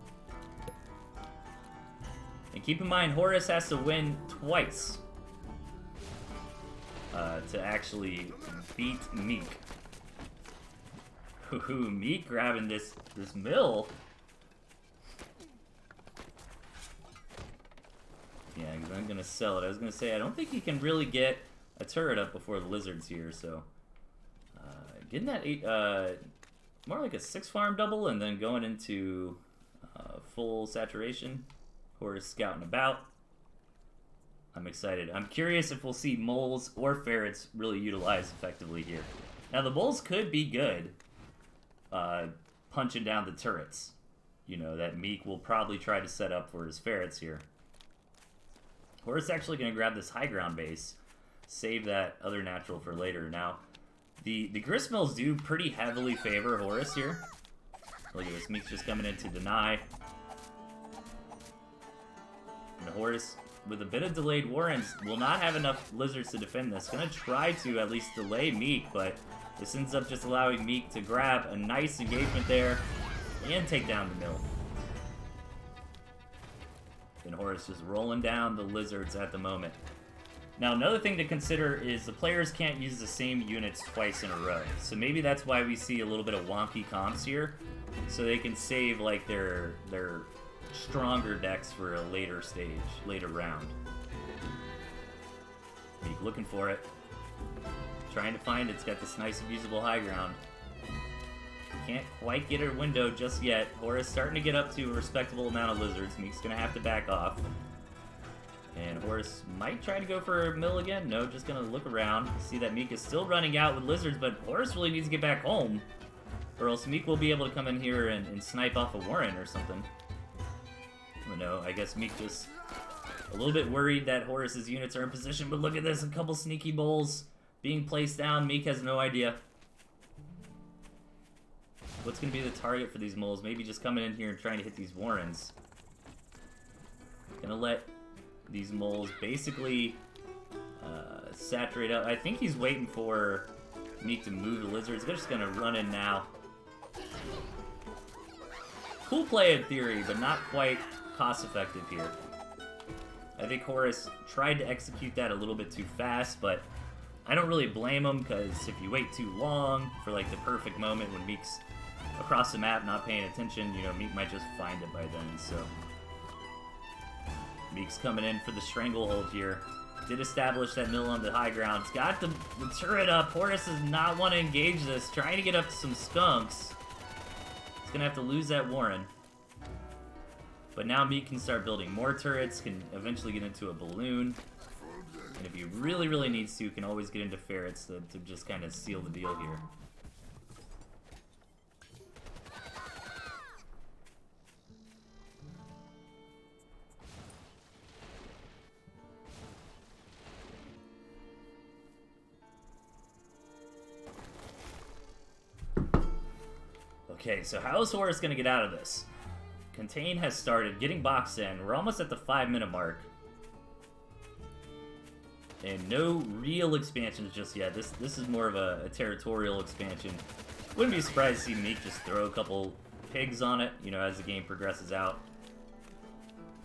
And keep in mind, Horus has to win twice to actually beat Meek. Ooh, Meek grabbing this mill. Yeah, because I'm going to sell it. I was going to say, I don't think you can really get a turret up before the lizard's here, so... getting that 8, more like a 6-farm double, and then going into full saturation. Horus scouting about. I'm excited. I'm curious if we'll see moles or ferrets really utilized effectively here. Now, the moles could be good. Punching down the turrets. You know, that Meek will probably try to set up for his ferrets here. Horus actually going to grab this high ground base. Save that other natural for later. Now, the gristmills do pretty heavily favor Horus here. Look at this, Meek's just coming in to deny. And Horus, with a bit of delayed Warrens, will not have enough lizards to defend this. Gonna try to at least delay Meek, but this ends up just allowing Meek to grab a nice engagement there and take down the mill. And Horus just rolling down the lizards at the moment. Now, another thing to consider is the players can't use the same units twice in a row. So maybe that's why we see a little bit of wonky comps here. So they can save, like, their stronger decks for a later stage, later round. Meek looking for it. Trying to find it. It's got this nice usable high ground. Can't quite get a window just yet. Horus starting to get up to a respectable amount of lizards. Meek's going to have to back off. And Horus might try to go for a mill again. No, just going to look around. See that Meek is still running out with lizards, but Horus really needs to get back home. Or else Meek will be able to come in here and snipe off a Warren or something. But no, I guess Meek just a little bit worried that Horus's units are in position. But look at this, a couple sneaky bowls being placed down. Meek has no idea what's going to be the target for these moles. Maybe just coming in here and trying to hit these Warrens. Gonna let these moles basically saturate up. I think he's waiting for Meek to move the lizards. They're just gonna run in now. Cool play in theory, but not quite cost effective here. I think Horus tried to execute that a little bit too fast, but I don't really blame him, because if you wait too long for like the perfect moment when Meek's across the map not paying attention, you know, Meek might just find it by then. So Meek's coming in for the stranglehold here. Did establish that mill on the high ground. He's got the turret up. Horus does not want to engage this. Trying to get up to some skunks. He's going to have to lose that Warren. But now Meek can start building more turrets, can eventually get into a balloon. And if he really, really needs to, can always get into ferrets to just kind of seal the deal here. Okay, so how is Horus going to get out of this? Contain has started, getting boxed in. We're almost at the 5-minute mark. And no real expansions just yet. This is more of a territorial expansion. Wouldn't be surprised to see Meek just throw a couple pigs on it, you know, as the game progresses out.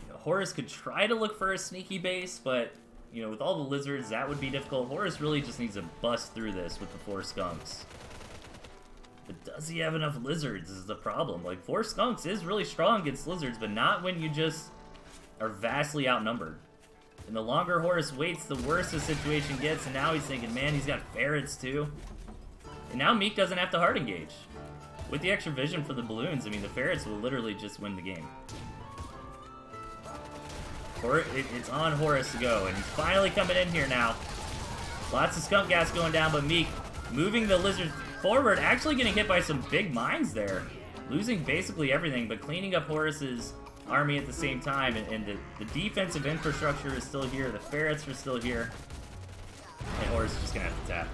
You know, Horus could try to look for a sneaky base, but, you know, with all the lizards, that would be difficult. Horus really just needs to bust through this with the 4 skunks. But does he have enough lizards is the problem. Like, 4 skunks is really strong against lizards, but not when you just are vastly outnumbered. And the longer Horus waits, the worse the situation gets, and now he's thinking, man, he's got ferrets too. And now Meek doesn't have to hard engage. With the extra vision for the balloons, I mean, the ferrets will literally just win the game. It's on Horus to go, and he's finally coming in here now. Lots of skunk gas going down, but Meek moving the lizards forward, actually getting hit by some big mines there. Losing basically everything, but cleaning up Horus's army at the same time, and the defensive infrastructure is still here, the ferrets are still here, and Horus is just gonna have to tap.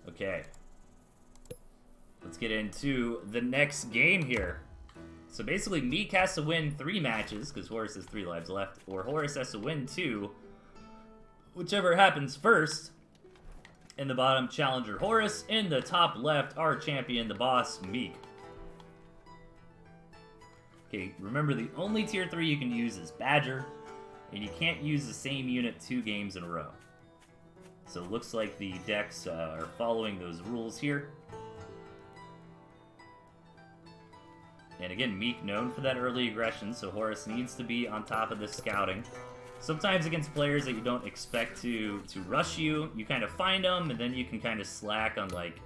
Okay. Let's get into the next game here. So basically, Meek has to win 3 matches, because Horus has 3 lives left, or Horus has to win 2. Whichever happens first. In the bottom, challenger Horus. In the top left, our champion, the boss, Meek. Okay, remember the only tier 3 you can use is Badger, and you can't use the same unit 2 games in a row. So it looks like the decks are following those rules here. And again, Meek known for that early aggression, so Horus needs to be on top of this scouting. Sometimes against players that you don't expect to rush you, you kind of find them, and then you can kind of slack on, like,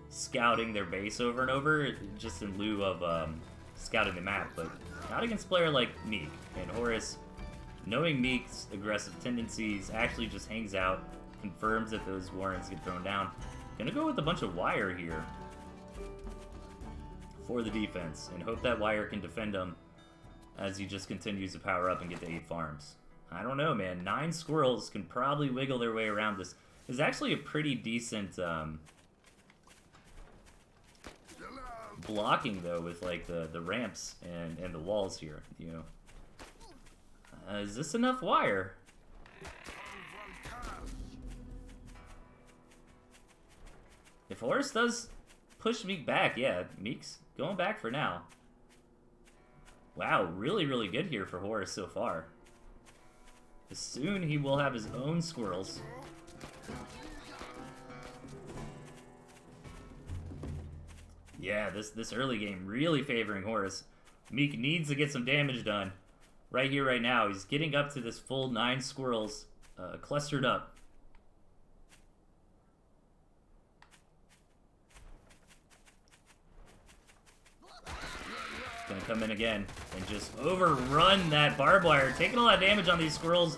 scouting their base over and over, just in lieu of scouting the map, but not against a player like Meek. And Horus, knowing Meek's aggressive tendencies, actually just hangs out, confirms that those Warrens get thrown down. Gonna go with a bunch of wire here for the defense, and hope that wire can defend him as he just continues to power up and get to 8 farms. I don't know, man. 9 squirrels can probably wiggle their way around this. It's actually a pretty decent blocking, though, with like the ramps and the walls here, you know. Is this enough wire? If Horus does push Meek back, yeah, Meek's going back for now. Wow, really, really good here for Horus so far. Soon he will have his own squirrels. Yeah, this early game really favoring Horus. Meek needs to get some damage done. Right here, right now. He's getting up to this full 9 squirrels clustered up. Gonna come in again and just overrun that barbed wire. Taking a lot of damage on these squirrels.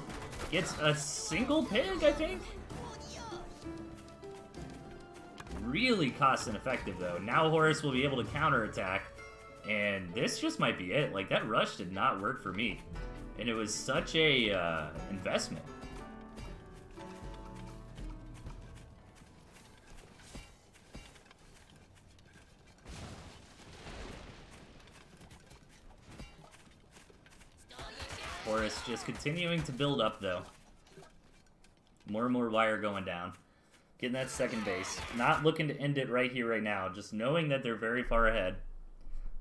Gets a single pig, I think. Really cost ineffective though. Now Horus will be able to counterattack. And this just might be it. Like, that rush did not work for me. And it was such a investment. Horus just continuing to build up, though. More and more wire going down. Getting that second base. Not looking to end it right here, right now. Just knowing that they're very far ahead.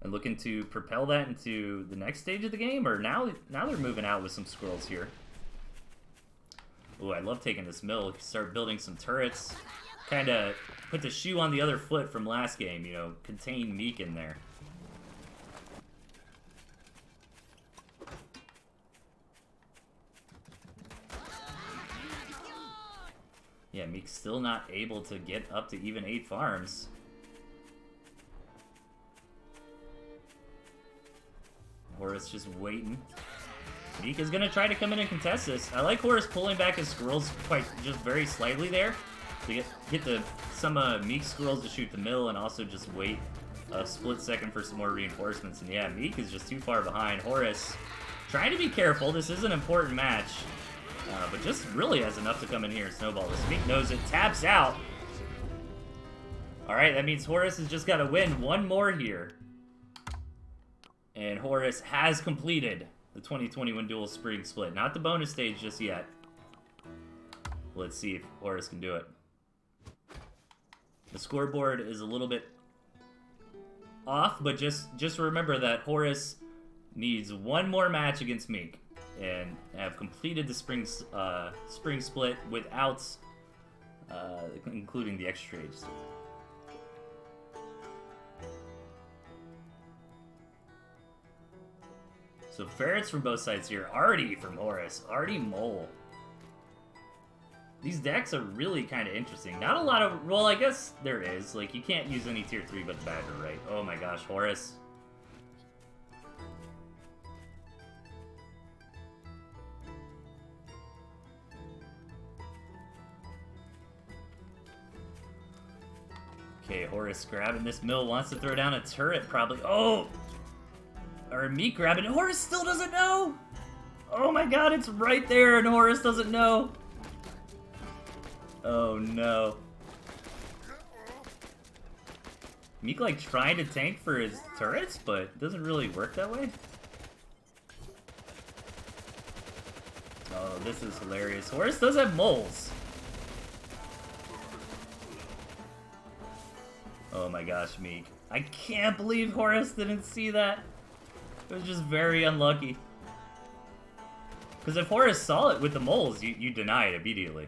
And looking to propel that into the next stage of the game. Or now they're moving out with some squirrels here. Ooh, I love taking this mill. Start building some turrets. Kind of put the shoe on the other foot from last game. You know, contain Meek in there. Yeah, Meek's still not able to get up to even 8 farms. Horus just waiting. Meek is going to try to come in and contest this. I like Horus pulling back his squirrels just very slightly there. To get some Meek squirrels to shoot the mill and also just wait a split second for some more reinforcements. And yeah, Meek is just too far behind. Horus trying to be careful. This is an important match. But just really has enough to come in here and snowball this. Meek knows it. Taps out. Alright, that means Horus has just got to win one more here. And Horus has completed the 2021 Duels Spring Split. Not the bonus stage just yet. Let's see if Horus can do it. The scoreboard is a little bit off, but just remember that Horus needs one more match against Meek. And have completed the spring split without including the extra trades. So ferrets from both sides here. Artie from Horus. Artie Mole. These decks are really kind of interesting. Not a lot of... Well, I guess there is. Like, you can't use any tier 3 but Badger, right? Oh my gosh, Horus. Okay, Horus grabbing this mill, wants to throw down a turret, probably. Oh! Or Meek grabbing it. Horus still doesn't know! Oh my god, it's right there, and Horus doesn't know! Oh no. Meek, like, trying to tank for his turrets, but it doesn't really work that way. Oh, this is hilarious. Horus does have moles. Oh my gosh, Meek. I can't believe Horus didn't see that. It was just very unlucky. Because if Horus saw it with the moles, you deny it immediately.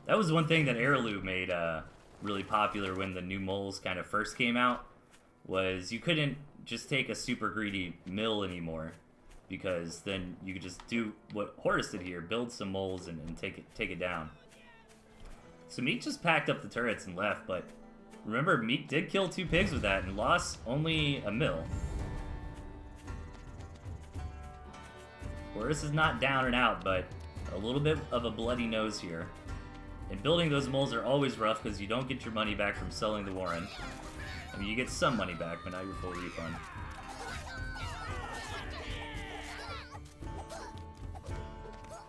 That was one thing that Airlu made really popular when the new moles kind of first came out, was you couldn't just take a super greedy mill anymore, because then you could just do what Horus did here, build some moles and take it down. So Meek just packed up the turrets and left, but remember, Meek did kill 2 pigs with that and lost only a mill. Horus is not down and out, but a little bit of a bloody nose here. And building those moles are always rough because you don't get your money back from selling the Warren. I mean, you get some money back, but not your full refund.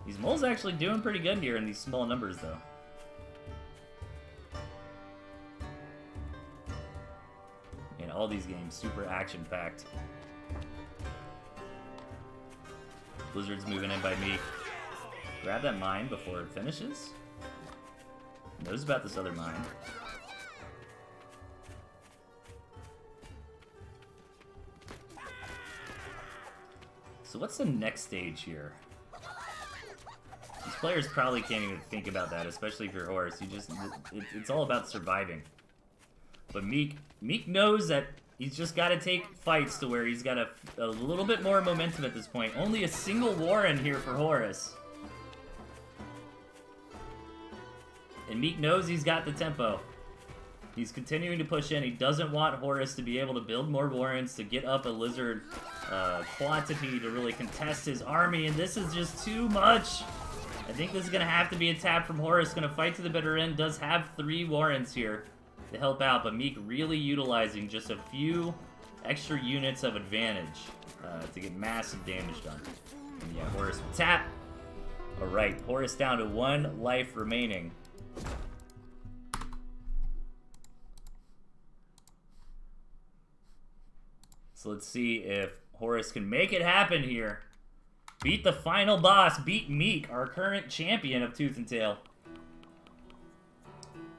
These moles actually doing pretty good here in these small numbers, though. And all these games super action-packed. Blizzard's moving in by me. Grab that mine before it finishes. Knows about this other mine. So what's the next stage here? These players probably can't even think about that, especially if you're Horus. You just, it's all about surviving. But Meek knows that he's just got to take fights to where he's got a little bit more momentum at this point. Only a single Warren here for Horus. And Meek knows he's got the tempo. He's continuing to push in. He doesn't want Horus to be able to build more Warrens to get up a Lizard quantity to really contest his army, and this is just too much. I think this is going to have to be a tap from Horus. Going to fight to the bitter end. Does have 3 Warrens here to help out, but Meek really utilizing just a few extra units of advantage to get massive damage done. And yeah, Horus will tap. Alright, Horus down to 1 life remaining. So let's see if Horus can make it happen here. Beat the final boss. Beat Meek, our current champion of Tooth and Tail.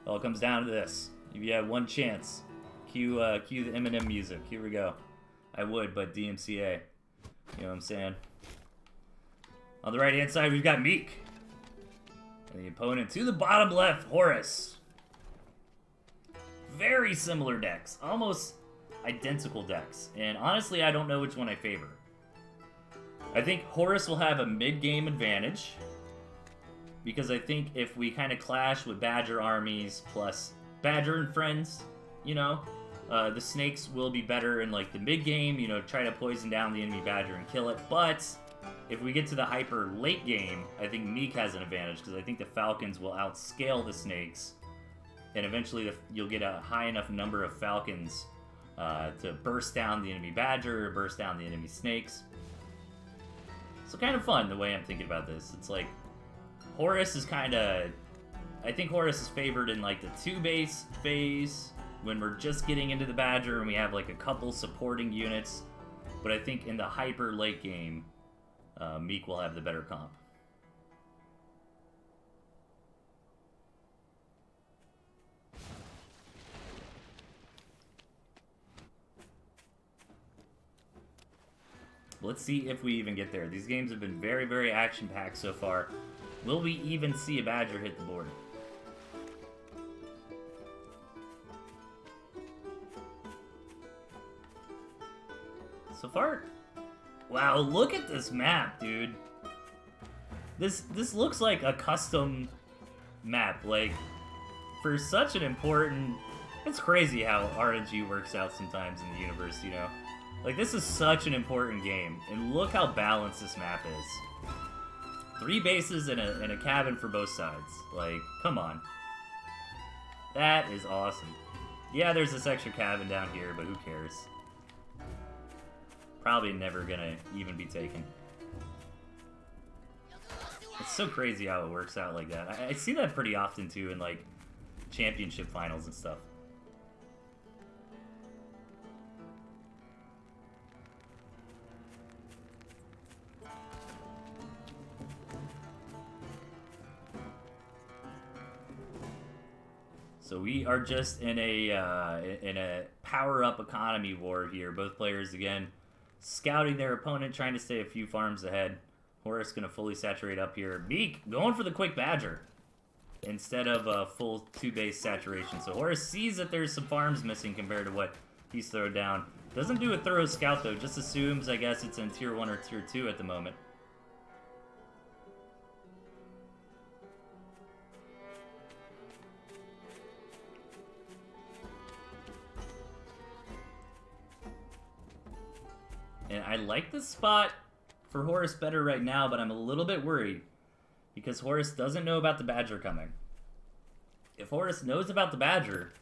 All comes down to this. If you had one chance, cue the Eminem music. Here we go. I would, but DMCA. You know what I'm saying? On the right-hand side, we've got Meek. And the opponent to the bottom left, Horus. Very similar decks. Almost identical decks. And honestly, I don't know which one I favor. I think Horus will have a mid-game advantage. Because I think if we kind of clash with Badger armies plus Badger and friends, you know, the snakes will be better in like the mid-game, you know, try to poison down the enemy Badger and kill it. But if we get to the hyper late game, I think Meek has an advantage because I think the Falcons will outscale the snakes. And eventually you'll get a high enough number of Falcons to burst down the enemy Badger or burst down the enemy snakes. So kind of fun the way I'm thinking about this. It's like Horus is kind of... I think Horus is favored in like the 2-base phase when we're just getting into the Badger and we have like a couple supporting units. But I think in the hyper late game, Meek will have the better comp. Let's see if we even get there. These games have been very, very action-packed so far. Will we even see a Badger hit the board? So far... Wow, look at this map, dude. This looks like a custom map. Like, for such an important... It's crazy how RNG works out sometimes in the universe, you know? Like, this is such an important game, and look how balanced this map is. 3 bases and a cabin for both sides. Like, come on. That is awesome. Yeah, there's this extra cabin down here, but who cares? Probably never gonna even be taken. It's so crazy how it works out like that. I see that pretty often, too, in, like, championship finals and stuff. So we are just in a power-up economy war here. Both players, again, scouting their opponent, trying to stay a few farms ahead. Horus going to fully saturate up here. Meek going for the quick Badger instead of a full 2-base saturation. So Horus sees that there's some farms missing compared to what he's thrown down. Doesn't do a thorough scout, though. Just assumes, I guess, it's in Tier 1 or Tier 2 at the moment. And I like this spot for Horus better right now, but I'm a little bit worried because Horus doesn't know about the Badger coming. If Horus knows about the Badger,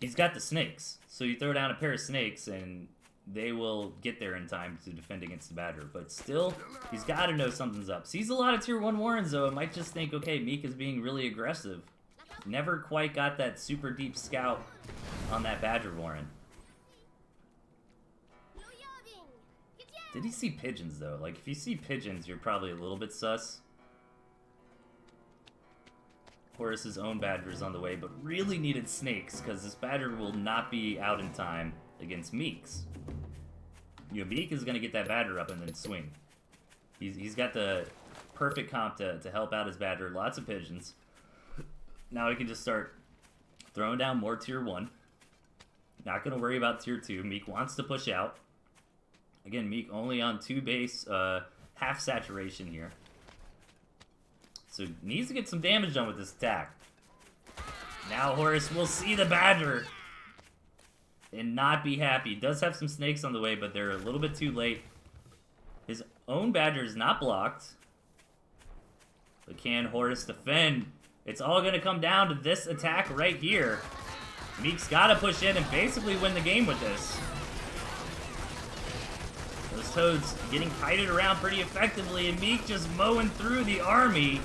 he's got the snakes. So you throw down a pair of snakes and they will get there in time to defend against the Badger. But still, he's got to know something's up. Sees a lot of Tier 1 Warrens, though. It might just think, okay, Meek is being really aggressive. Never quite got that super deep scout on that Badger Warren. Did he see pigeons, though? Like, if you see pigeons, you're probably a little bit sus. Horus's own Badger is on the way, but really needed Snakes, because this Badger will not be out in time against Meeks. You know, Meek is going to get that Badger up and then swing. He's got the perfect comp to help out his Badger. Lots of pigeons. Now he can just start throwing down more Tier 1. Not going to worry about Tier 2. Meek wants to push out. Again, Meek only on 2 base, half saturation here. So needs to get some damage done with this attack. Now Horus will see the Badger and not be happy. Does have some Snakes on the way, but they're a little bit too late. His own Badger is not blocked. But can Horus defend? It's all going to come down to this attack right here. Meek's got to push in and basically win the game with this. Those Toads getting kited around pretty effectively, and Meek just mowing through the army.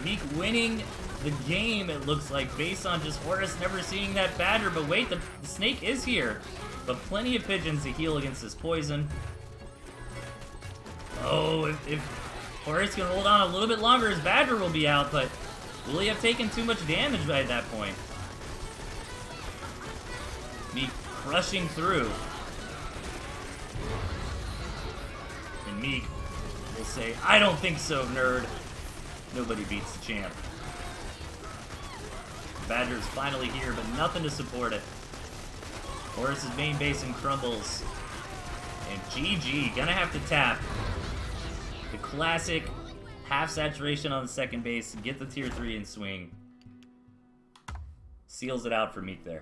Meek winning the game, it looks like, based on just Horus never seeing that Badger. But wait, the Snake is here. But plenty of pigeons to heal against this poison. Oh, if Horus can hold on a little bit longer, his Badger will be out, but will he have taken too much damage by that point? Meek crushing through. And Meek will say, I don't think so, nerd. Nobody beats the champ. Badger's finally here, but nothing to support it. Horus's main basin crumbles. And GG, gonna have to tap. The classic half saturation on the second base, get the Tier 3 and swing. Seals it out for Meek there.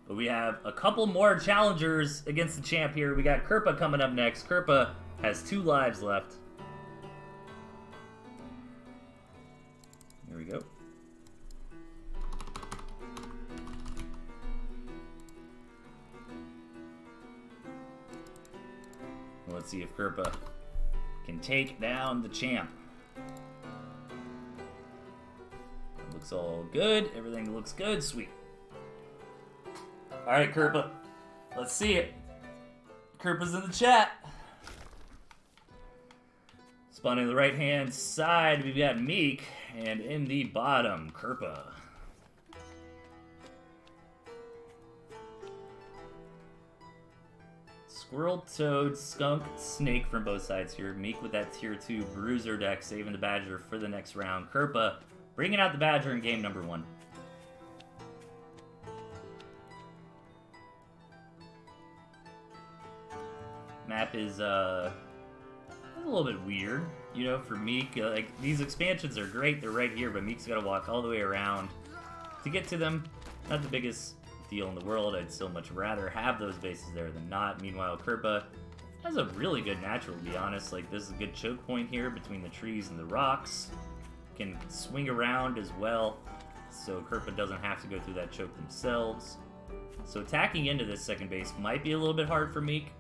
But we have a couple more challengers against the champ here. We got Kerpa coming up next. Kerpa has 2 lives left. Here we go. Let's see if Kerpa can take down the champ. Looks all good. Everything looks good. Sweet. Alright, Kerpa. Let's see it. Kerpa's in the chat. Spawning the right-hand side, we've got Meek. And in the bottom, Kerpa. Squirrel, Toad, Skunk, Snake from both sides here. Meek with that Tier 2 Bruiser deck, saving the Badger for the next round. Kerpa bringing out the Badger in game number 1. Map is a little bit weird, you know, for Meek. Like, these expansions are great, they're right here, but Meek's got to walk all the way around to get to them. Not the biggest deal in the world. I'd still much rather have those bases there than not. Meanwhile, Kerpa has a really good natural, to be honest. Like, this is a good choke point here between the trees and the rocks. Can swing around as well, so Kerpa doesn't have to go through that choke themselves. So attacking into this second base might be a little bit hard for Meek.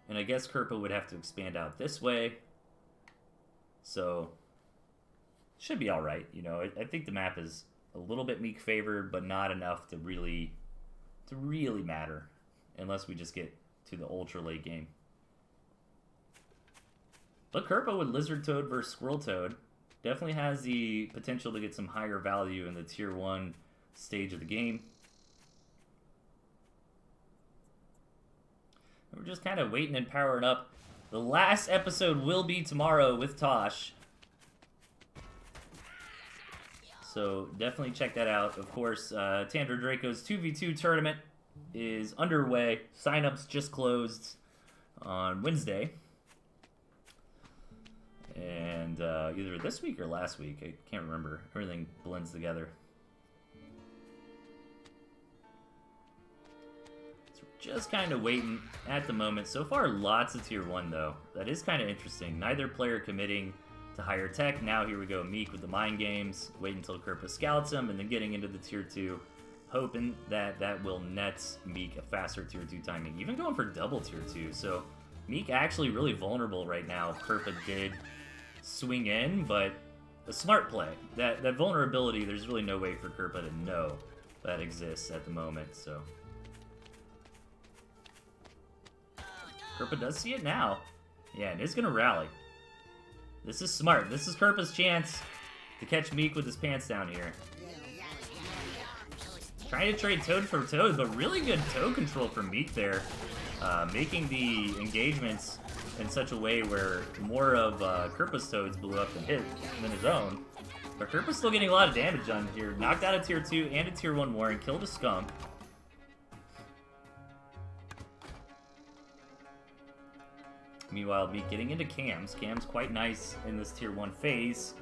And I guess Kerpa would have to expand out this way. So, should be alright, you know. I think the map is a little bit Meek favored, but not enough to really matter. Unless we just get to the ultra late game. But Kerpa with Lizard Toad versus Squirrel Toad definitely has the potential to get some higher value in the Tier 1 stage of the game. We're just kind of waiting and powering up. The last episode will be tomorrow with Tosh. So definitely check that out. Of course, Tandra Draco's 2v2 tournament is underway. Sign-ups just closed on Wednesday. And either this week or last week. I can't remember. Everything blends together. Just kind of waiting at the moment. So far, lots of Tier 1, though. That is kind of interesting. Neither player committing to higher tech. Now here we go, Meek with the mind games. Wait until Kerpa scouts him, and then getting into the Tier 2. Hoping that that will net Meek a faster Tier 2 timing. Even going for double Tier 2. So Meek actually really vulnerable right now. Kerpa did swing in, but a smart play. That vulnerability, there's really no way for Kerpa to know that exists at the moment, so. Kerpa does see it now. Yeah, and is gonna rally. This is smart. This is Kerpa's chance to catch Meek with his pants down here. Trying to trade Toad for Toad, but really good Toad control from Meek there. Making the engagements in such a way where more of Kerpa's Toads blew up than his own. But Kerpa's still getting a lot of damage on here. Knocked out a tier 2 and a tier 1 Warren, killed a skunk. Meanwhile, Meek getting into cams. Cam's quite nice in this tier 1 phase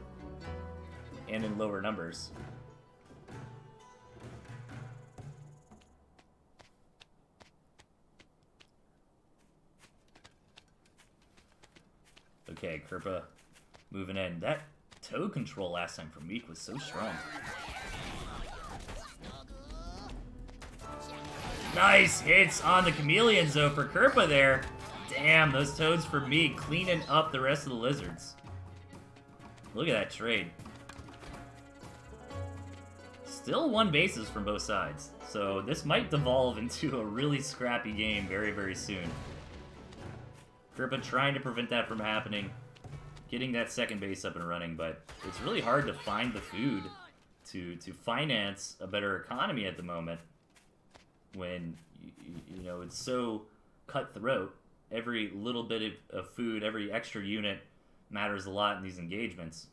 and in lower numbers. Okay, Kerpa moving in. That Toad control last time from Meek was so strong. Nice hits on the chameleons though for Kerpa there. Damn, those Toads for Meek cleaning up the rest of the lizards. Look at that trade. Still 1 bases from both sides. So this might devolve into a really scrappy game very, very soon. Kerpa trying to prevent that from happening, getting that second base up and running, but it's really hard to find the food to finance a better economy at the moment when, you know, it's so cutthroat. Every little bit of food, every extra unit matters a lot in these engagements.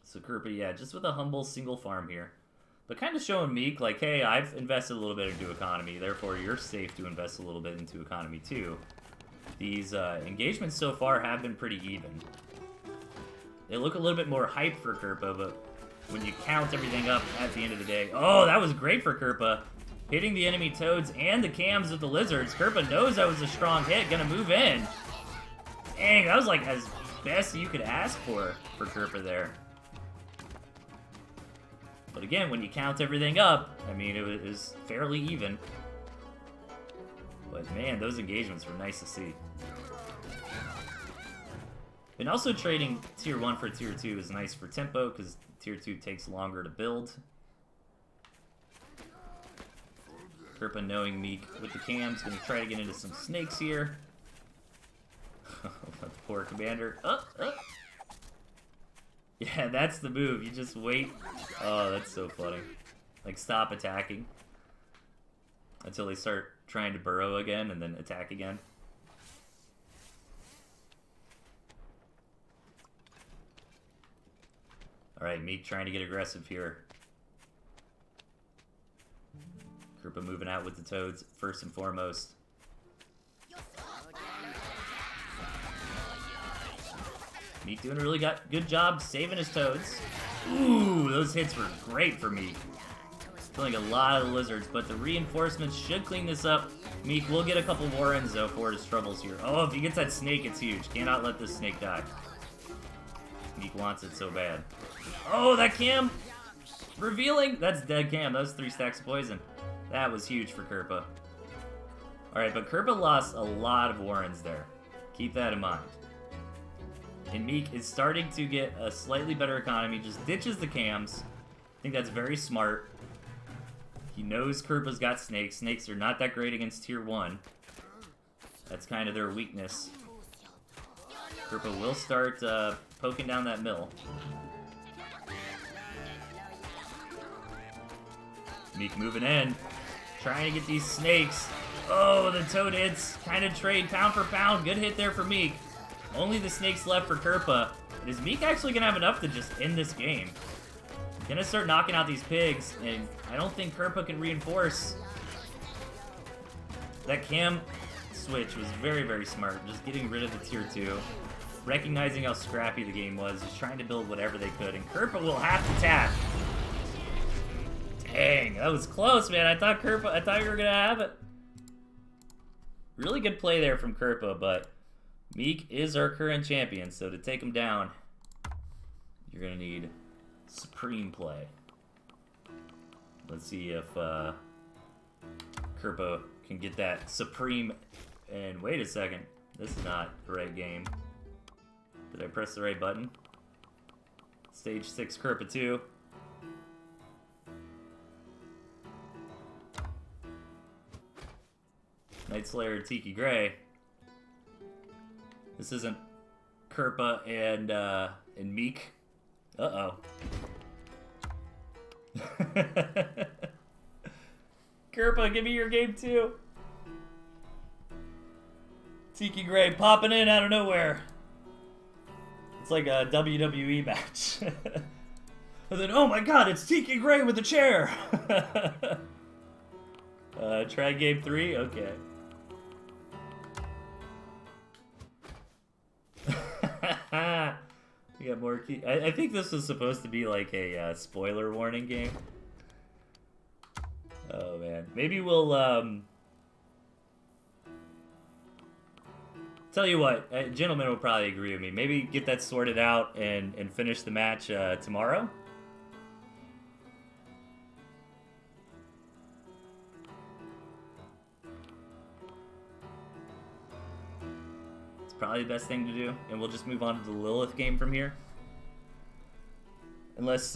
So Kerpa, yeah, just with a humble single farm here. But kind of showing Meek, like, hey, I've invested a little bit into economy, therefore you're safe to invest a little bit into economy too. These engagements so far have been pretty even. They look a little bit more hyped for Kerpa, but when you count everything up at the end of the day... Oh, that was great for Kerpa. Hitting the enemy Toads and the cams with the lizards. Kerpa knows that was a strong hit, gonna move in. Dang, that was like as best you could ask for Kerpa there. But again, when you count everything up, I mean, it was fairly even. But man, those engagements were nice to see. And also trading tier 1 for tier 2 is nice for tempo, because tier 2 takes longer to build. Kerpa knowing Meek with the cams, gonna try to get into some snakes here. The poor commander. Yeah, that's the move. You just wait. Oh, that's so funny. Like, stop attacking until they start trying to burrow again and then attack again. Alright, Meek trying to get aggressive here. Kerpa moving out with the Toads first and foremost. Meek doing a really good job saving his Toads. Ooh, those hits were great for Meek. Killing a lot of the lizards, but the reinforcements should clean this up. Meek will get a couple Warrens, though, for his troubles here. Oh, if he gets that snake, it's huge. Cannot let this snake die. Meek wants it so bad. Oh, that cam! Revealing! That's dead cam. That was 3 stacks of poison. That was huge for Kerpa. Alright, but Kerpa lost a lot of Warrens there. Keep that in mind. And Meek is starting to get a slightly better economy. Just ditches the cams. I think that's very smart. He knows Kerpa's got snakes. Snakes are not that great against tier 1. That's kind of their weakness. Kerpa will start poking down that mill. Meek moving in. Trying to get these snakes. Oh, the Toad hits. Kind of trade pound for pound. Good hit there for Meek. Only the snakes left for Kerpa. But is Meek actually going to have enough to just end this game? Gonna start knocking out these pigs, and I don't think Kerpa can reinforce. That cam switch was very, very smart. Just getting rid of the tier 2. Recognizing how scrappy the game was. Just trying to build whatever they could, and Kerpa will have to tap. Dang, that was close, man. I thought you were gonna have it. Really good play there from Kerpa, but Meek is our current champion, so to take him down, you're gonna need supreme play. Let's see if Kerpa can get that supreme. And wait a second, this is not the right game. Did I press the right button? Stage 6 Kerpa 2. Night Slayer Tiki Gray. This isn't Kerpa and Meek. Uh-oh. Kerpa, give me your game too. Tiki Gray popping in out of nowhere. It's like a WWE match. And then, oh my god, it's Tiki Gray with a chair. Try game 3? Okay. We got more key. I think this was supposed to be like a spoiler warning game. Oh man. Maybe we'll, tell you what, gentlemen will probably agree with me. Maybe get that sorted out and finish the match tomorrow. It's probably the best thing to do, and we'll just move on to the Lilith game from here. Unless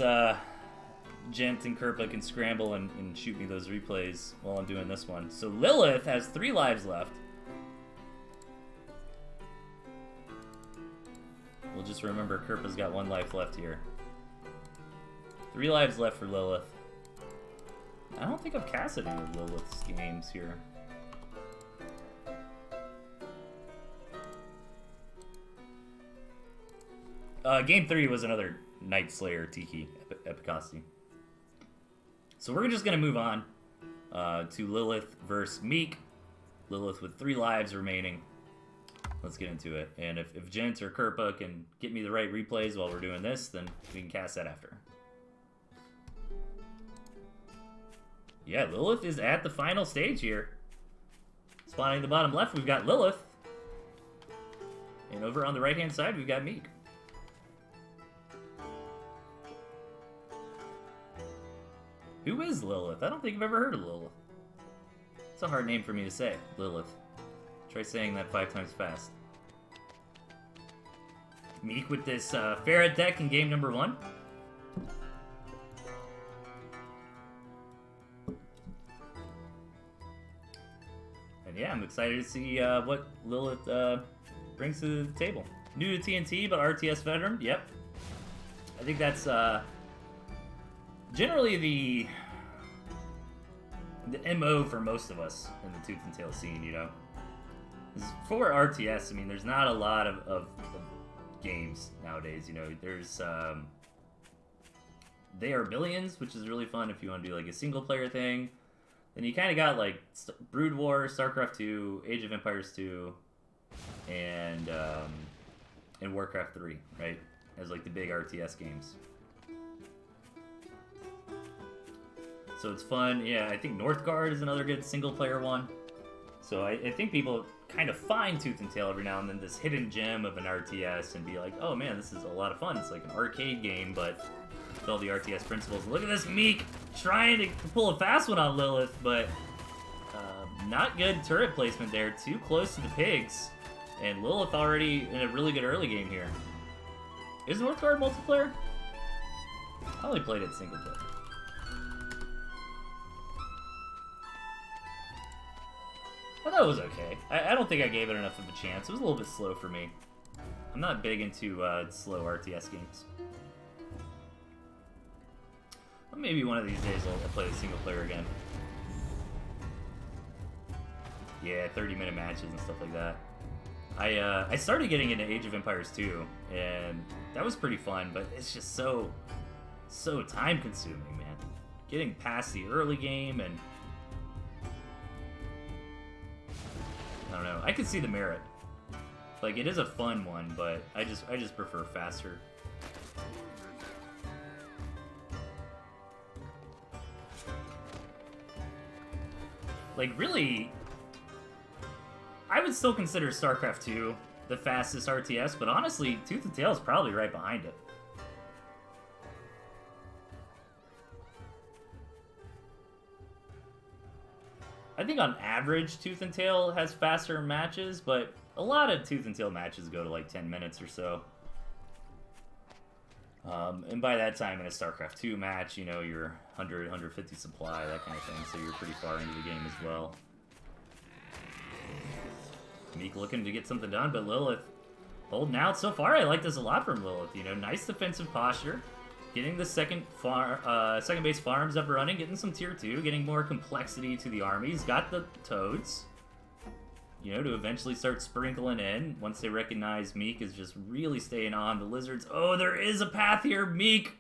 Gent and Kerpa can scramble and shoot me those replays while I'm doing this one. So Lilith has 3 lives left. We'll just remember Kerpa's got 1 life left here. 3 lives left for Lilith. I don't think I've casted any of Lilith's games here. Game 3 was another Night Slayer Tiki Epicosty. So we're just going to move on to Lilith versus Meek. Lilith with 3 lives remaining. Let's get into it. And if Gent or Kerpa can get me the right replays while we're doing this, then we can cast that after. Yeah, Lilith is at the final stage here. Spawning in the bottom left, we've got Lilith. And over on the right-hand side, we've got Meek. Who is Lilith? I don't think I've ever heard of Lilith. It's a hard name for me to say, Lilith. Try saying that 5 times fast. Meek with this Ferret deck in game number 1. And yeah, I'm excited to see what Lilith brings to the table. New to TNT, but RTS veteran. Yep. I think that's generally the MO for most of us in the Tooth and Tail scene, you know. For RTS, I mean, there's not a lot of games nowadays, you know. There's, They Are Billions, which is really fun if you want to do, like, a single-player thing. Then you kind of got, like, Brood War, StarCraft 2, Age of Empires 2, and Warcraft 3, right? As, like, the big RTS games. So it's fun. Yeah, I think Northgard is another good single-player one. So I think people kind of find Tooth and Tail every now and then, this hidden gem of an RTS, and be like, oh man, this is a lot of fun. It's like an arcade game, but with all the RTS principles. Look at this Meek trying to pull a fast one on Lilith, but not good turret placement there. Too close to the pigs. And Lilith already in a really good early game here. Is Northgard multiplayer? I only played it single player. I thought it was okay. I don't think I gave it enough of a chance. It was a little bit slow for me. I'm not big into slow RTS games. Well, maybe one of these days I'll play the single player again. Yeah, 30-minute matches and stuff like that. I started getting into Age of Empires 2, and that was pretty fun, but it's just so time-consuming, man. Getting past the early game and I don't know. I could see the merit. Like, it is a fun one, but I just prefer faster. Like, really, I would still consider StarCraft 2 the fastest RTS, but honestly, Tooth and Tail is probably right behind it. I think on average, Tooth and Tail has faster matches, but a lot of Tooth and Tail matches go to like 10 minutes or so. And by that time in a StarCraft 2 match, you know, you're 100, 150 supply, that kind of thing, so you're pretty far into the game as well. Meek looking to get something done, but Lilith holding out. So far, I like this a lot from Lilith. You know, nice defensive posture, getting the second base farms up and running, getting some tier 2, getting more complexity to the army. He's got the Toads, you know, to eventually start sprinkling in once they recognize Meek is just really staying on the Lizards. Oh, there is a path here, Meek.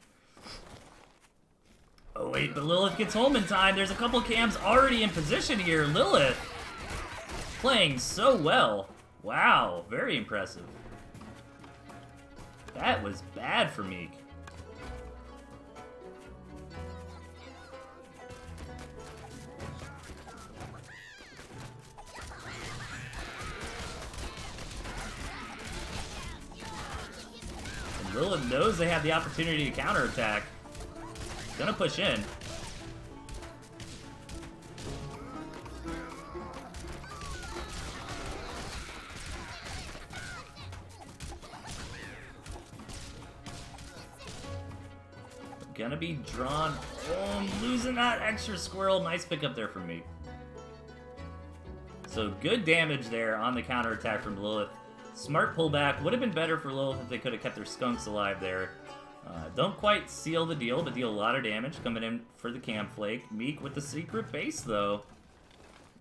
Oh, wait, but Lilith gets home in time. There's a couple cams already in position here. Lilith playing so well. Wow, very impressive. That was bad for Meek. And Lilith knows they have the opportunity to counterattack. Gonna push in. Gonna be drawn. Oh, I'm losing that extra squirrel. Nice pickup there from me. So good damage there on the counterattack from Lilith. Smart pullback. Would have been better for Lilith if they could have kept their skunks alive there. Don't quite seal the deal, but deal a lot of damage coming in for the Cam Flake. Meek with the secret base, though.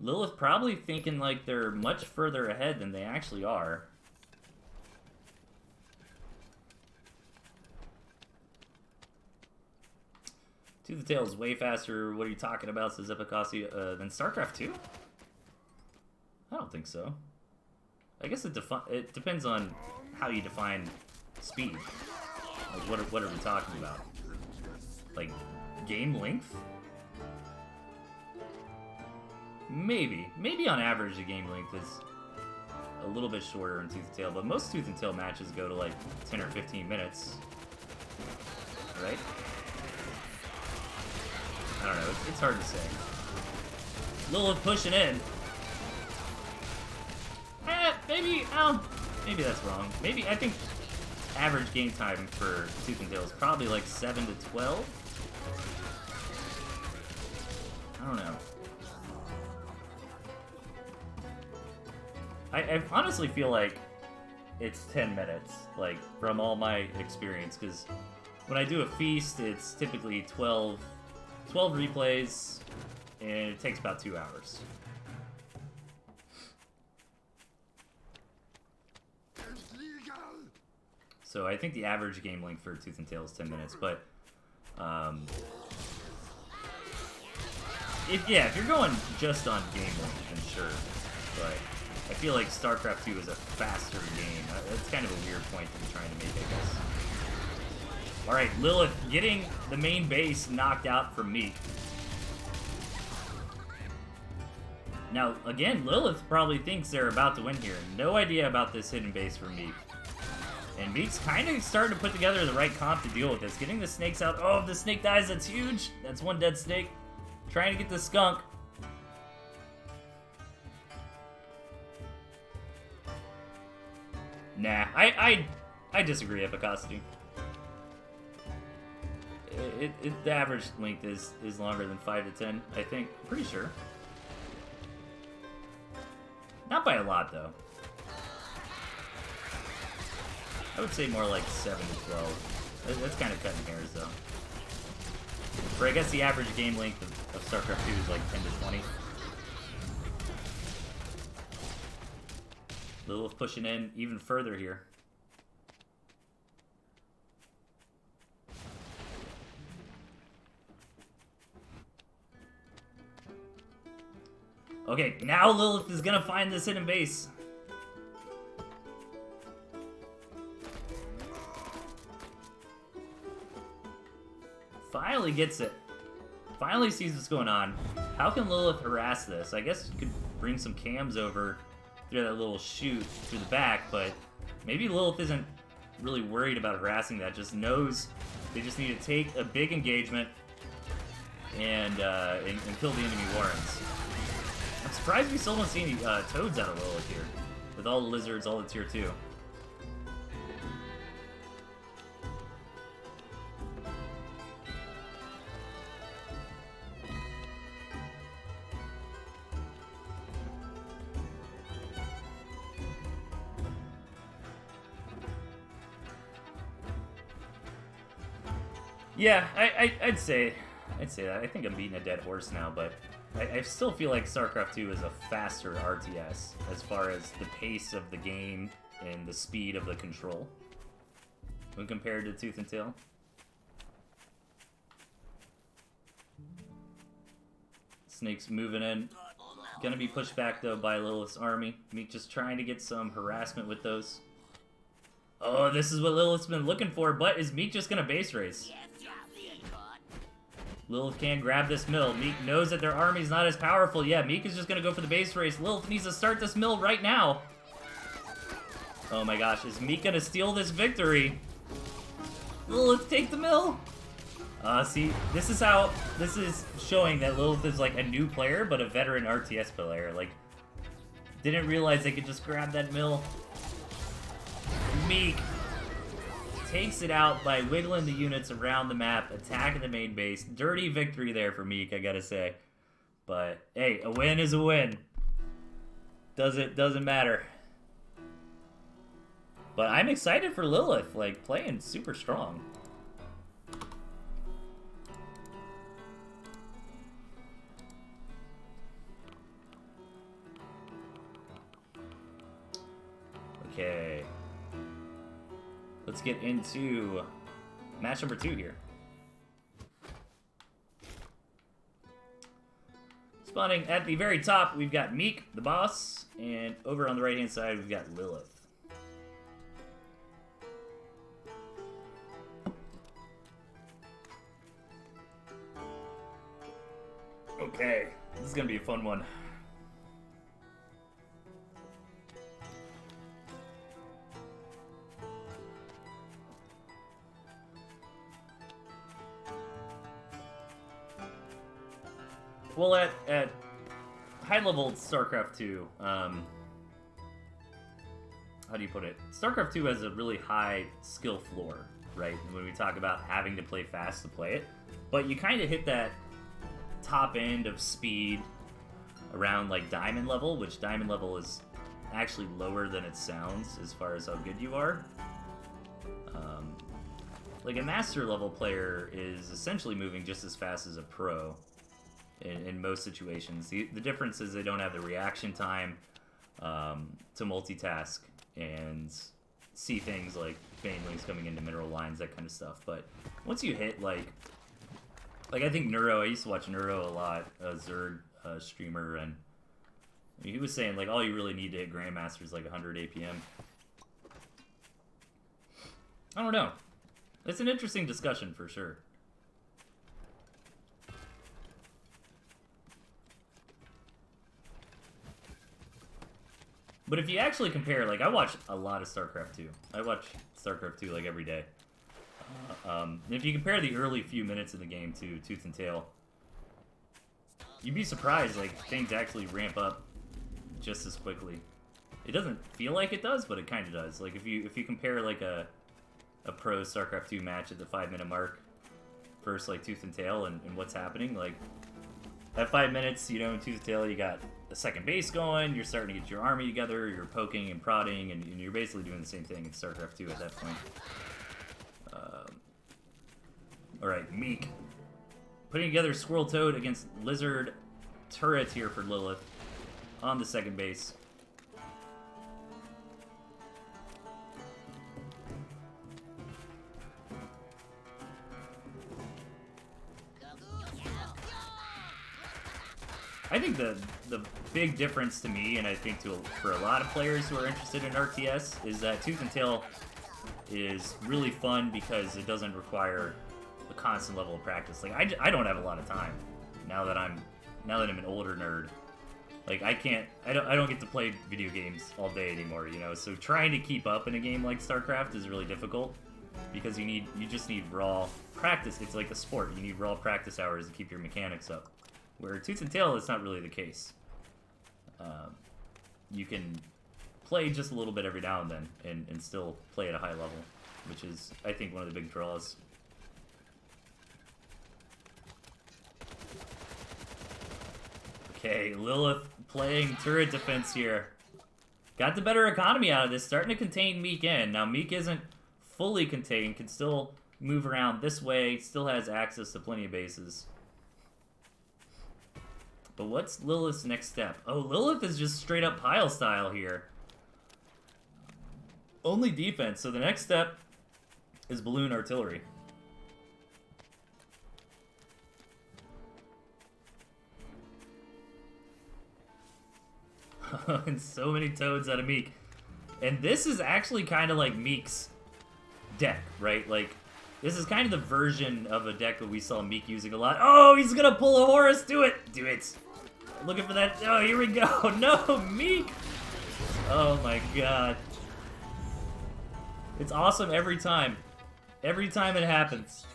Lilith probably thinking like they're much further ahead than they actually are. Tooth the Tail is way faster. What are you talking about, says Epicossi, than StarCraft 2? I don't think so. I guess it depends on how you define speed. Like, what are we talking about? Like, game length? Maybe. Maybe on average the game length is a little bit shorter in Tooth and Tail, but most Tooth and Tail matches go to like 10 or 15 minutes. Right? I don't know, it's hard to say. Lilith pushing in. Maybe that's wrong. Maybe, I think average game time for Tooth and Tail is probably like 7 to 12. I don't know. I honestly feel like it's 10 minutes, like, from all my experience, because when I do a feast, it's typically 12 replays, and it takes about 2 hours. So I think the average game length for Tooth and Tail is 10 minutes, but if you're going just on game length, then sure. But I feel like StarCraft 2 is a faster game. That's kind of a weird point to be trying to make, I guess. Alright, Lilith getting the main base knocked out from Meek. Now, again, Lilith probably thinks they're about to win here. No idea about this hidden base for Meek. And Meek's kind of starting to put together the right comp to deal with this. Getting the snakes out. Oh, if the snake dies, that's huge. That's one dead snake. Trying to get the skunk. Nah, I disagree, Epicosity. The average length is longer than 5 to 10, I think. I'm pretty sure. Not by a lot, though. I would say more like 7 to 12. That's kind of cutting hairs, though. Or I guess the average game length of StarCraft 2 is like 10 to 20. Lilith pushing in even further here. Okay, now Lilith is gonna find this hidden base. Finally gets it. Finally sees what's going on. How can Lilith harass this? I guess you could bring some cams over through that little chute through the back, but maybe Lilith isn't really worried about harassing that. Just knows they just need to take a big engagement and kill the enemy Warrens. I'm surprised we still don't see any Toads out of Lilith here, with all the Lizards, all the tier 2. Yeah, I'd say that. I think I'm beating a dead horse now, but I still feel like StarCraft 2 is a faster RTS as far as the pace of the game and the speed of the control when compared to Tooth and Tail. Snake's moving in. Gonna be pushed back, though, by Lilith's army. Meek just trying to get some harassment with those. Oh, this is what Lilith's been looking for, but is Meek just gonna base race? Lilith can grab this mill. Meek knows that their army's not as powerful. Yeah, Meek is just gonna go for the base race. Lilith needs to start this mill right now. Oh my gosh, is Meek gonna steal this victory? Lilith, take the mill! See, this is showing that Lilith is like a new player, but a veteran RTS player. Like, didn't realize they could just grab that mill. Meek takes it out by wiggling the units around the map, attacking the main base. Dirty victory there for Meek, I gotta say. But hey, a win is a win. Doesn't matter. But I'm excited for Lilith, like, playing super strong. Okay. Let's get into match number 2 here. Spawning at the very top, we've got Meek, the boss, and over on the right-hand side, we've got Lilith. Okay, this is gonna be a fun one. Well, at high-level StarCraft 2, how do you put it? StarCraft 2 has a really high skill floor, right? When we talk about having to play fast to play it. But you kind of hit that top end of speed around, like, Diamond level, which Diamond level is actually lower than it sounds as far as how good you are. Like, a Master level player is essentially moving just as fast as a Pro. In most situations. The difference is they don't have the reaction time to multitask and see things like banelings coming into mineral lines, that kind of stuff. But once you hit, like I think Neuro, I used to watch Neuro a lot, a Zerg streamer, and he was saying, like, all you really need to hit Grandmaster is like 100 APM. I don't know. It's an interesting discussion for sure. But if you actually compare, like, I watch a lot of StarCraft 2. I watch StarCraft 2, like, every day. If you compare the early few minutes of the game to Tooth and Tail, you'd be surprised, like, things actually ramp up just as quickly. It doesn't feel like it does, but it kind of does. Like, if you compare, like, a pro StarCraft 2 match at the 5-minute mark versus, like, Tooth and Tail and what's happening, like, at 5 minutes, you know, in Tooth and Tail, you got the second base going, you're starting to get your army together, you're poking and prodding, and you're basically doing the same thing in StarCraft 2 at that point. Alright, Meek. Putting together Squirrel Toad against Lizard Turret here for Lilith on the second base. I think the big difference to me, and I think for a lot of players who are interested in RTS, is that Tooth and Tail is really fun because it doesn't require a constant level of practice. Like, I don't have a lot of time now that I'm an older nerd. Like, I don't get to play video games all day anymore, you know. So trying to keep up in a game like StarCraft is really difficult because you just need raw practice. It's like a sport. You need raw practice hours to keep your mechanics up. Where Tooth and Tail, it's not really the case. You can play just a little bit every now and then and still play at a high level, which is, I think, one of the big draws. Okay, Lilith playing turret defense here. Got the better economy out of this, starting to contain Meek in. Now, Meek isn't fully contained, can still move around this way, still has access to plenty of bases. But what's Lilith's next step? Oh, Lilith is just straight up pile style here. Only defense, so the next step is balloon artillery. And so many toads out of Meek. And this is actually kind of like Meek's deck, right? Like, this is kind of the version of a deck that we saw Meek using a lot. Oh, he's gonna pull a Horus! Do it! Do it! Looking for that. Oh, here we go. No, Meek! Oh my god. It's awesome every time. Every time it happens.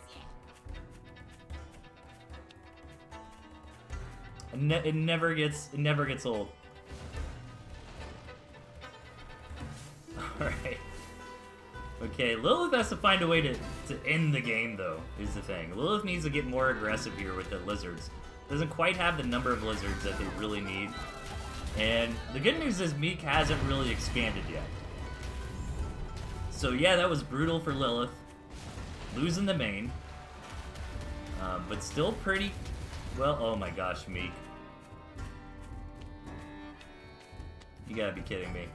It never gets old. Alright. Okay, Lilith has to find a way to end the game, though, is the thing. Lilith needs to get more aggressive here with the lizards. Doesn't quite have the number of lizards that they really need. And the good news is Meek hasn't really expanded yet. So yeah, that was brutal for Lilith. Losing the main. But still pretty... Well, oh my gosh, Meek. You gotta be kidding me.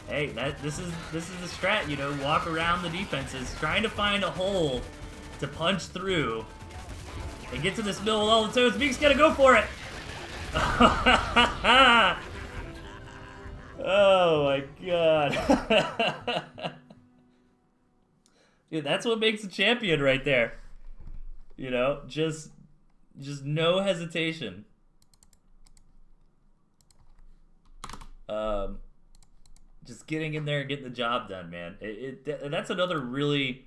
Hey, this is the strat, you know, walk around the defenses, trying to find a hole to punch through and get to this middle with all the toads. Meek's gotta go for it! Oh my god. Dude, that's what makes a champion right there. You know, just no hesitation. Just getting in there and getting the job done, man. That's another really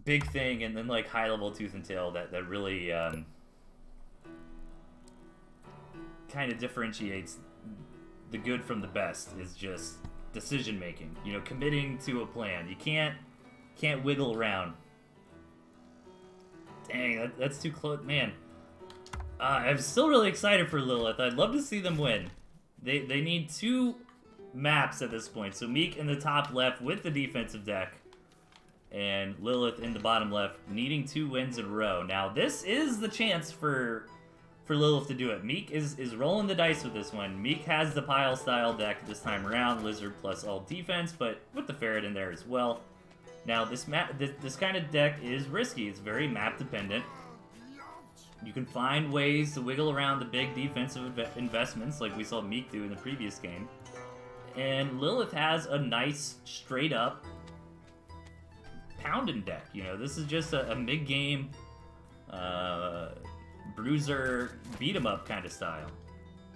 big thing, and then like high level Tooth and Tail that really kind of differentiates the good from the best is just decision making. You know, committing to a plan. You can't wiggle around. Dang, that's too close, man. I'm still really excited for Lilith. I'd love to see them win. They need 2 maps at this point. So Meek in the top left with the defensive deck, and Lilith in the bottom left needing 2 wins in a row. Now this is the chance for Lilith to do it. Meek is rolling the dice with this one. Meek has the pile style deck this time around, Lizard plus all defense, but with the Ferret in there as well. Now this kind of deck is risky. It's very map dependent. You can find ways to wiggle around the big defensive investments like we saw Meek do in the previous game. And Lilith has a nice, straight-up pounding deck. You know, this is just a mid-game bruiser, beat-em-up kind of style.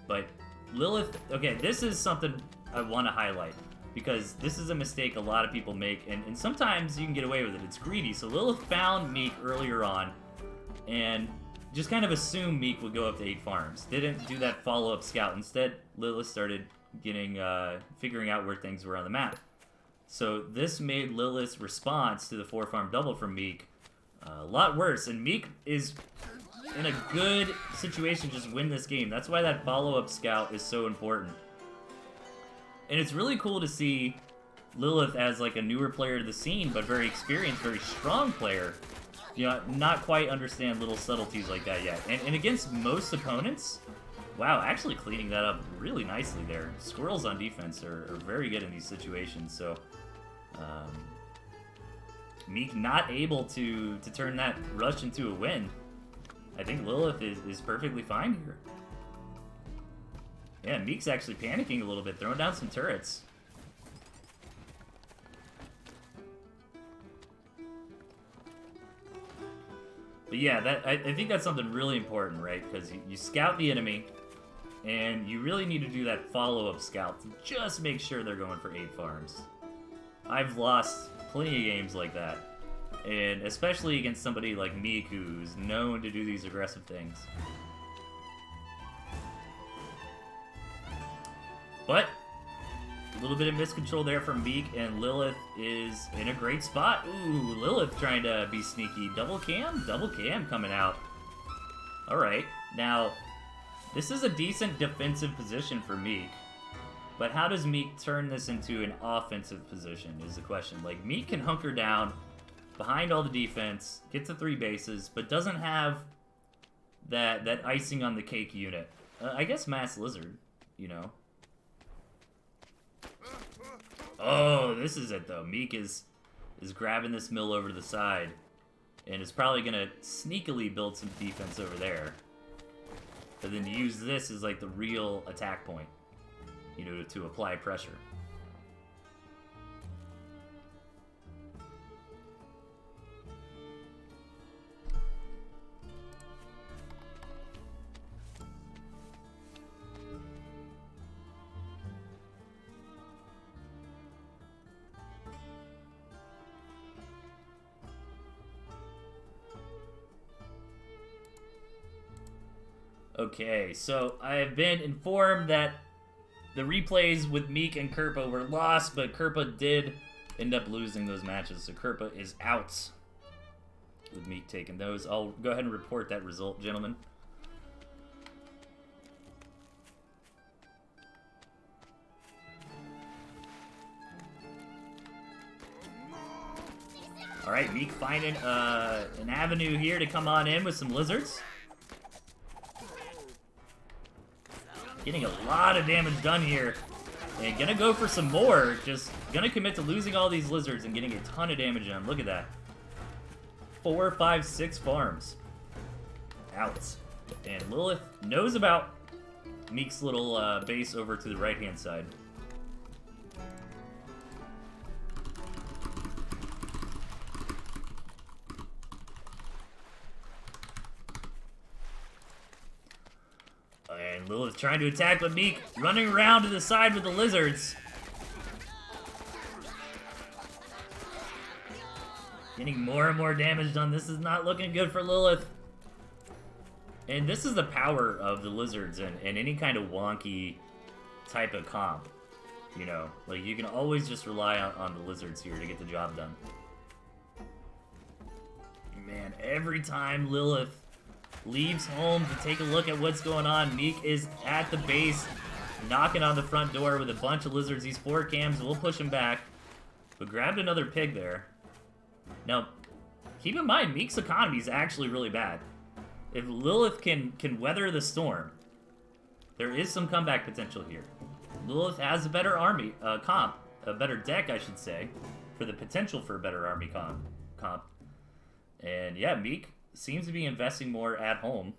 But Lilith, okay, this is something I want to highlight, because this is a mistake a lot of people make, and sometimes you can get away with it. It's greedy. So Lilith found Meek earlier on, and just kind of assumed Meek would go up to 8 farms. Didn't do that follow-up scout. Instead, Lilith started figuring out where things were on the map. So this made Lilith's response to the 4-farm double from Meek a lot worse, and Meek is in a good situation to just win this game. That's why that follow-up scout is so important. And it's really cool to see Lilith as like a newer player to the scene, but very experienced, very strong player. You know, not quite understand little subtleties like that yet. And against most opponents, wow, actually cleaning that up really nicely there. Squirrels on defense are very good in these situations, so Meek not able to turn that rush into a win. I think Lilith is perfectly fine here. Yeah, Meek's actually panicking a little bit, throwing down some turrets. But yeah, I think that's something really important, right? Because you scout the enemy, and you really need to do that follow-up scout to just make sure they're going for 8 farms. I've lost plenty of games like that, and especially against somebody like Meek, who's known to do these aggressive things. But a little bit of miscontrol there from Meek, and Lilith is in a great spot. Ooh, Lilith trying to be sneaky. Double cam coming out. Alright, now, this is a decent defensive position for Meek. But how does Meek turn this into an offensive position is the question. Like, Meek can hunker down behind all the defense, get to 3 bases, but doesn't have that icing on the cake unit. I guess Mass Lizard, you know. Oh, this is it, though. Meek is grabbing this mill over to the side, and is probably going to sneakily build some defense over there. But then use this as, like, the real attack point, you know, to apply pressure. Okay, so I have been informed that the replays with Meek and Kerpa were lost, but Kerpa did end up losing those matches, so Kerpa is out with Meek taking those. I'll go ahead and report that result, gentlemen. Alright, Meek finding an avenue here to come on in with some lizards. Getting a lot of damage done here. And gonna go for some more. Just gonna commit to losing all these lizards and getting a ton of damage on. Look at that. 4, 5, 6 farms. Out. And Lilith knows about Meek's little base over to the right-hand side. And Lilith trying to attack, but Meek running around to the side with the lizards. Getting more and more damage done. This is not looking good for Lilith. And this is the power of the lizards and any kind of wonky type of comp. You know, like you can always just rely on the lizards here to get the job done. Man, every time Lilith leaves home to take a look at what's going on, Meek is at the base, knocking on the front door with a bunch of lizards. These 4 cams will push him back, but grabbed another pig there. Now, keep in mind, Meek's economy is actually really bad. If Lilith can weather the storm, there is some comeback potential here. Lilith has a better army comp, a better deck, I should say, for the potential for a better army comp. And yeah, Meek seems to be investing more at home.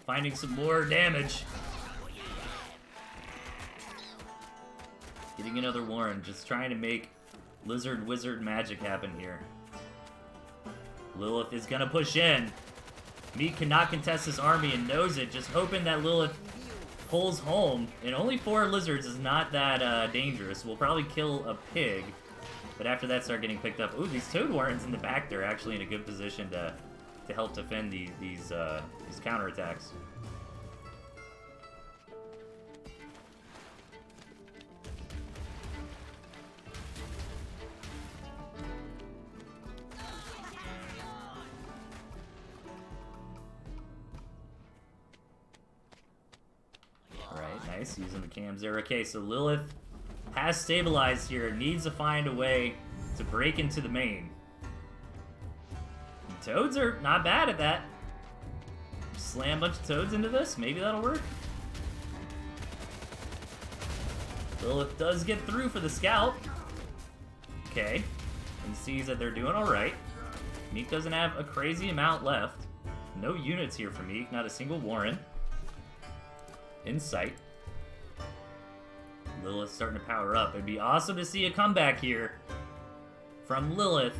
Finding some more damage. Getting another Warren, just trying to make lizard wizard magic happen here. Lilith is gonna push in. Meek cannot contest this army and knows it, just hoping that Lilith pulls home. And only 4 lizards is not that dangerous. We'll probably kill a pig, but after that start getting picked up. Ooh, these Toad Warrens in the back, they're actually in a good position to help defend these counterattacks. Nice, using the cams there. Okay, so Lilith has stabilized here. Needs to find a way to break into the main. And Toads are not bad at that. Slam a bunch of Toads into this. Maybe that'll work. Lilith does get through for the scout. Okay. And sees that they're doing alright. Meek doesn't have a crazy amount left. No units here for Meek. Not a single Warren in sight. Lilith's starting to power up. It'd be awesome to see a comeback here from Lilith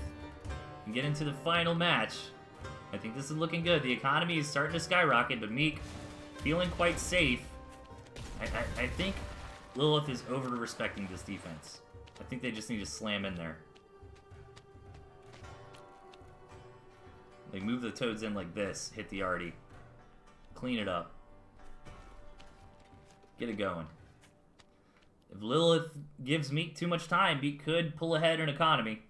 and get into the final match. I think this is looking good. The economy is starting to skyrocket, but Meek feeling quite safe. I think Lilith is over-respecting this defense. I think they just need to slam in there. Like, move the Toads in like this. Hit the arty. Clean it up. Get it going. If Lilith gives Meek too much time, Meek could pull ahead in economy.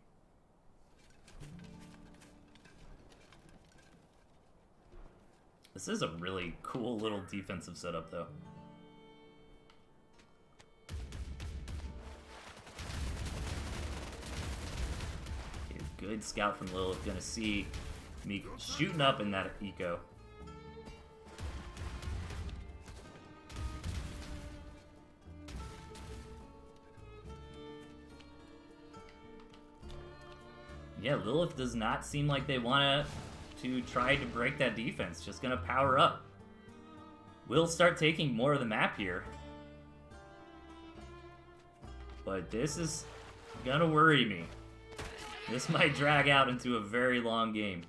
This is a really cool little defensive setup, though. Okay, good scout from Lilith. Gonna see me shooting up in that eco. Yeah, Lilith does not seem like they want to try to break that defense. Just gonna power up. We'll start taking more of the map here. But this is gonna worry me. This might drag out into a very long game.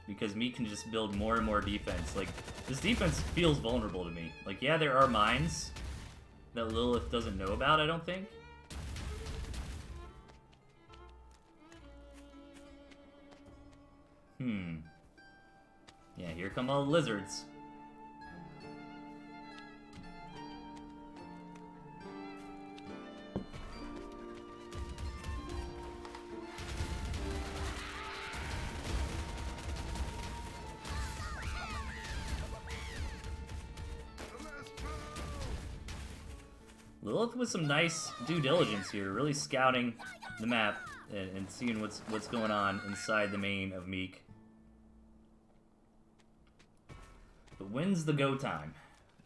Because me can just build more and more defense. Like, this defense feels vulnerable to me. Like, yeah, there are mines that Lilith doesn't know about, I don't think. Yeah, here come all the lizards. Lilith with some nice due diligence here, really scouting the map and seeing what's going on inside the main of Meek. But when's the go time?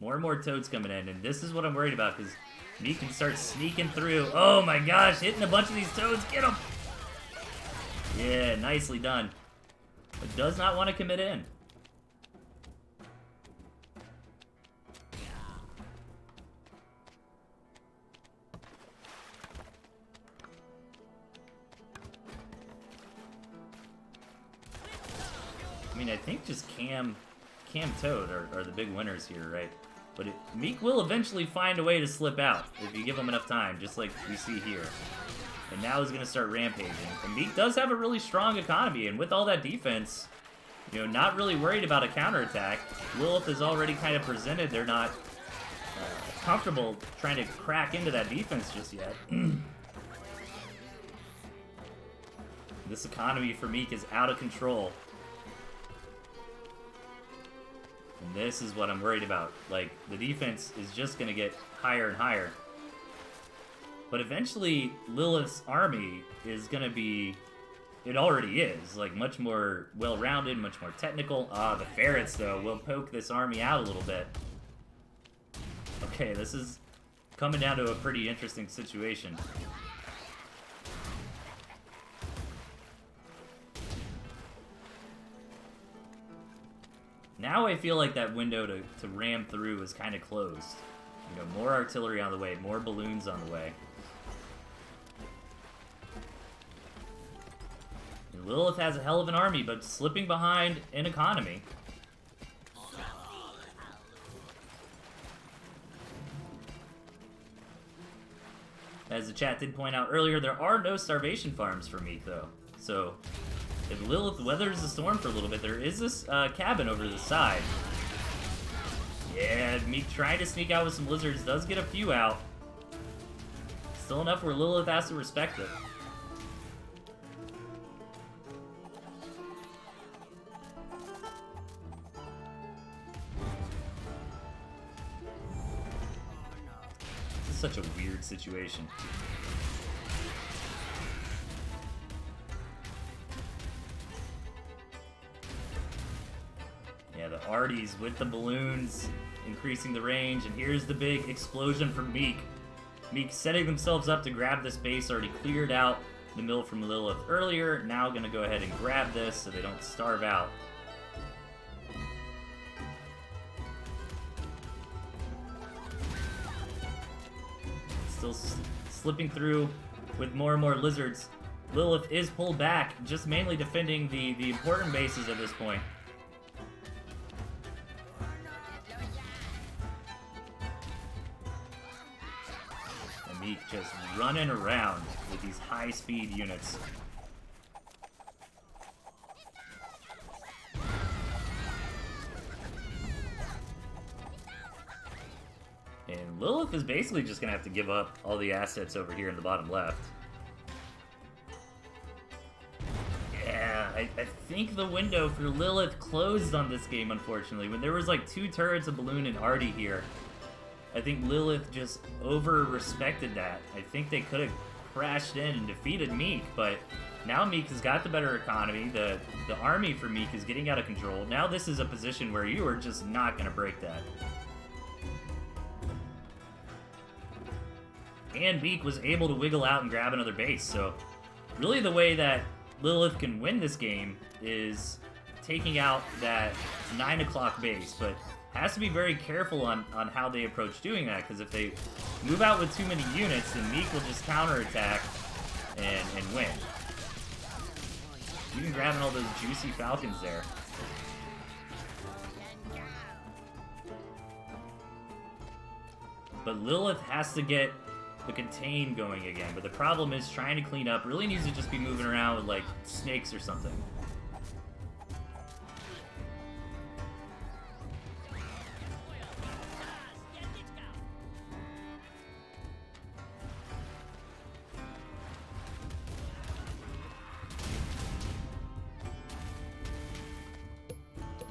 More and more toads coming in, and this is what I'm worried about, because Meek can start sneaking through. Oh my gosh, hitting a bunch of these toads, get them! Yeah, nicely done. But does not want to commit in. I mean, I think just Cam Toad are the big winners here, right? But Meek will eventually find a way to slip out if you give him enough time, just like we see here. And now he's going to start rampaging. And Meek does have a really strong economy, and with all that defense, you know, not really worried about a counterattack. Lilith is already kind of presented. They're not comfortable trying to crack into that defense just yet. This economy for Meek is out of control. And this is what I'm worried about. Like, the defense is just going to get higher and higher. But eventually, Lilith's army is going to be... It already is, like, much more well-rounded, much more technical. The ferrets, though, will poke this army out a little bit. Okay, this is coming down to a pretty interesting situation. Now I feel like that window to ram through is kind of closed. You know, more artillery on the way, more balloons on the way. And Lilith has a hell of an army, but slipping behind in economy. As the chat did point out earlier, there are no starvation farms for Meek, though. So, if Lilith weathers the storm for a little bit, there is this cabin over to the side. Yeah, Meek trying to sneak out with some lizards, does get a few out. Still enough where Lilith has to respect it. This is such a weird situation. Yeah, the Arties with the balloons, increasing the range, and here's the big explosion from Meek. Meek setting themselves up to grab this base, already cleared out the mill from Lilith earlier, now gonna go ahead and grab this so they don't starve out. Still slipping through with more and more lizards. Lilith is pulled back, just mainly defending the important bases at this point. Meek just running around with these high-speed units. And Lilith is basically just going to have to give up all the assets over here in the bottom left. Yeah, I think the window for Lilith closed on this game, unfortunately. When there was like 2 turrets, a balloon, and Artie here, I think Lilith just over-respected that. I think they could have crashed in and defeated Meek, but now Meek has got the better economy. The army for Meek is getting out of control. Now this is a position where you are just not going to break that. And Meek was able to wiggle out and grab another base, so really the way that Lilith can win this game is taking out that 9 o'clock base, but has to be very careful on how they approach doing that, because if they move out with too many units, then Meek will just counterattack and win. Even grabbing all those juicy falcons there. But Lilith has to get the contain going again, but the problem is trying to clean up. Really needs to just be moving around with like snakes or something.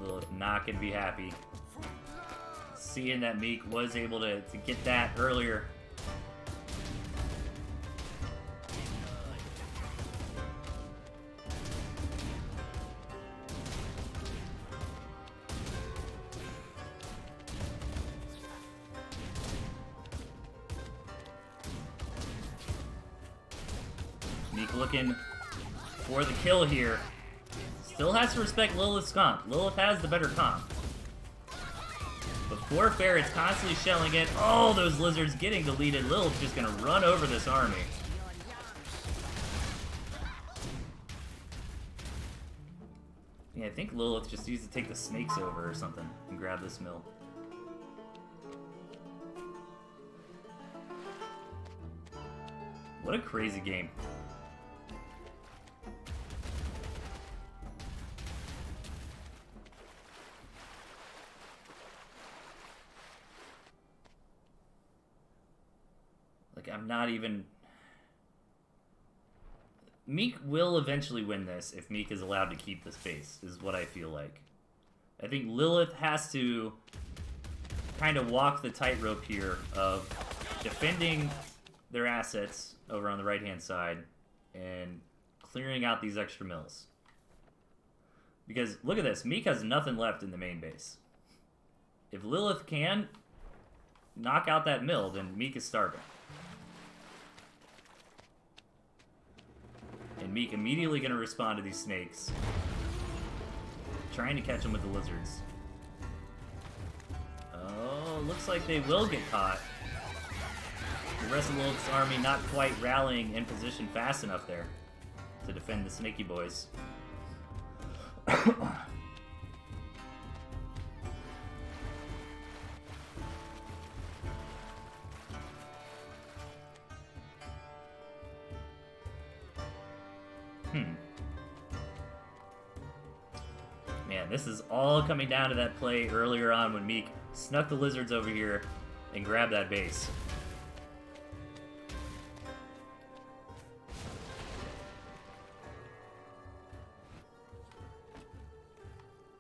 Lilith not gonna be happy. Seeing that Meek was able to get that earlier. Meek looking for the kill here. Still has to respect Lilith's comp. Lilith has the better comp. But Forfair is constantly shelling it. Oh, those lizards getting deleted. Lilith's just gonna run over this army. Yeah, I think Lilith just needs to take the snakes over or something and grab this mill. What a crazy game. Like, I'm not even... Meek will eventually win this if Meek is allowed to keep this base, is what I feel like. I think Lilith has to kind of walk the tightrope here of defending their assets over on the right-hand side and clearing out these extra mills. Because, look at this, Meek has nothing left in the main base. If Lilith can knock out that mill, then Meek is starving. And Meek immediately going to respond to these snakes, trying to catch them with the lizards. Oh, looks like they will get caught. The rest of Lilith's army not quite rallying in position fast enough there to defend the snaky boys. Man, this is all coming down to that play earlier on when Meek snuck the lizards over here and grabbed that base.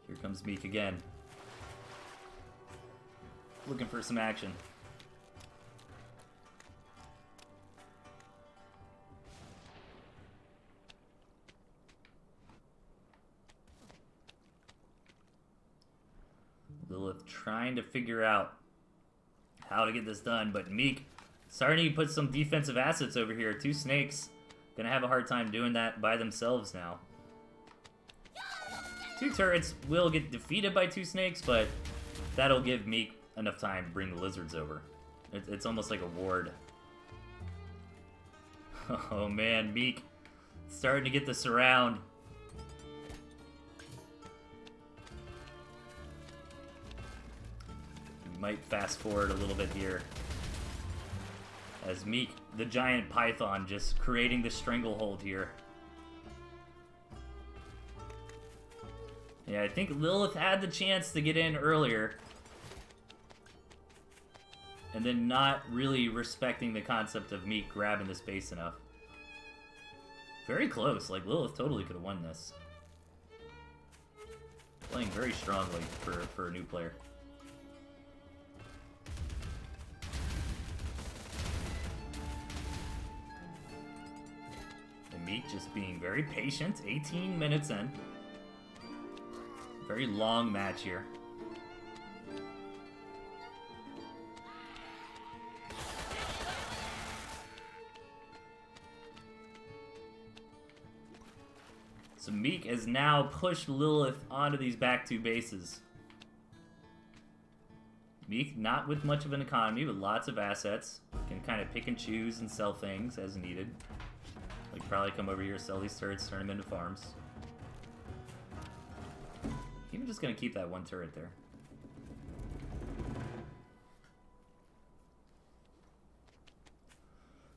Here comes Meek again. Looking for some action. Lilith trying to figure out how to get this done, but Meek starting to put some defensive assets over here. 2 snakes gonna have a hard time doing that by themselves now. 2 turrets will get defeated by 2 snakes, but that'll give Meek enough time to bring the lizards over. It's almost like a ward. Oh man, Meek starting to get the surround. Might fast forward a little bit here as Meek, the giant python, just creating the stranglehold here. Yeah, I think Lilith had the chance to get in earlier and then not really respecting the concept of Meek grabbing this base enough. Very close, like Lilith totally could have won this. Playing very strongly for a new player. And Meek just being very patient. 18 minutes in. Very long match here. So Meek has now pushed Lilith onto these back two bases. Meek, not with much of an economy, but lots of assets. Can kind of pick and choose and sell things as needed. Like probably come over here, sell these turrets, turn them into farms. I'm just going to keep that one turret there.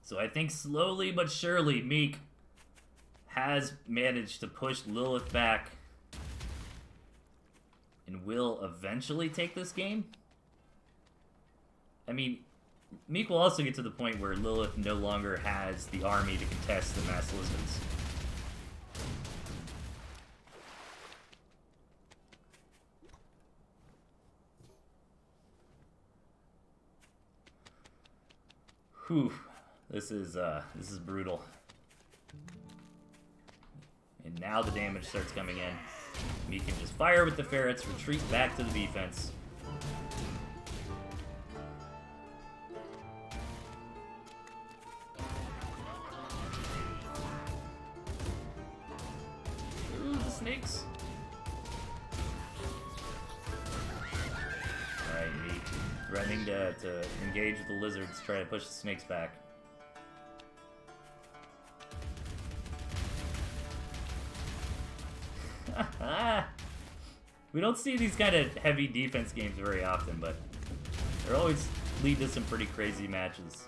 So I think slowly but surely Meek has managed to push Lilith back and will eventually take this game. I mean, Meek will also get to the point where Lilith no longer has the army to contest the Mass Lizards. Whew, this is brutal. And now the damage starts coming in. Meek can just fire with the ferrets, retreat back to the defense. Ooh, the snakes. Alright, Meek threatening to engage with the lizards, try to push the snakes back. We don't see these kind of heavy defense games very often, but they always lead to some pretty crazy matches.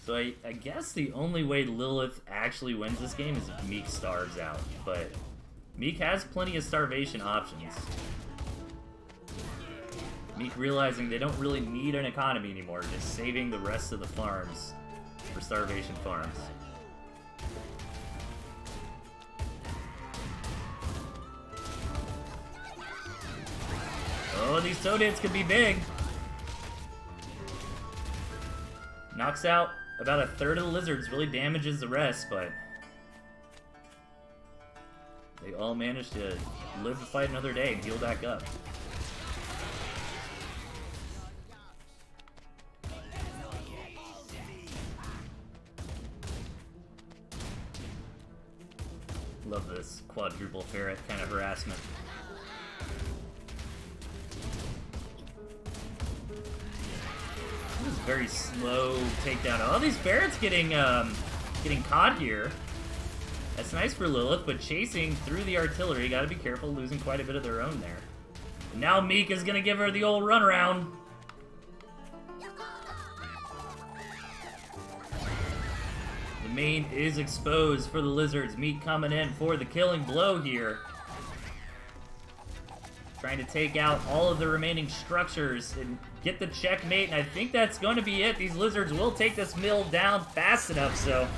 So I guess the only way Lilith actually wins this game is if Meek starves out, but Meek has plenty of starvation options. Meek realizing they don't really need an economy anymore, just saving the rest of the farms for starvation farms. Oh, these Toadheads can be big. Knocks out about a third of the lizards, really damages the rest, but they all managed to live to fight another day and heal back up. Love this quadruple ferret kind of harassment. This is very slow takedown. Oh, these ferrets getting caught here. That's nice for Lilith, but chasing through the artillery, gotta be careful, losing quite a bit of their own there. And now Meek is gonna give her the old runaround. The main is exposed for the lizards. Meek coming in for the killing blow here. Trying to take out all of the remaining structures and get the checkmate, and I think that's going to be it. These lizards will take this mill down fast enough, so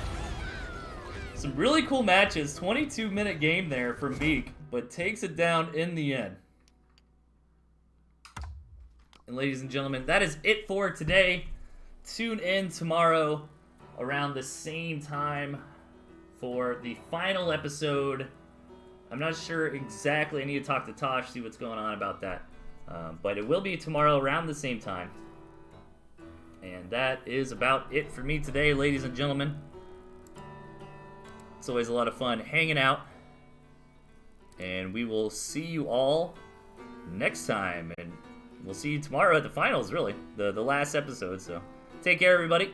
some really cool matches. 22-minute game there for Meek, but takes it down in the end. And ladies and gentlemen, that is it for today. Tune in tomorrow around the same time for the final episode. I'm not sure exactly. I need to talk to Tosh, see what's going on about that. But it will be tomorrow around the same time. And that is about it for me today, ladies and gentlemen. It's always a lot of fun hanging out. And we will see you all next time. And we'll see you tomorrow at the finals, really. The last episode. So take care, everybody.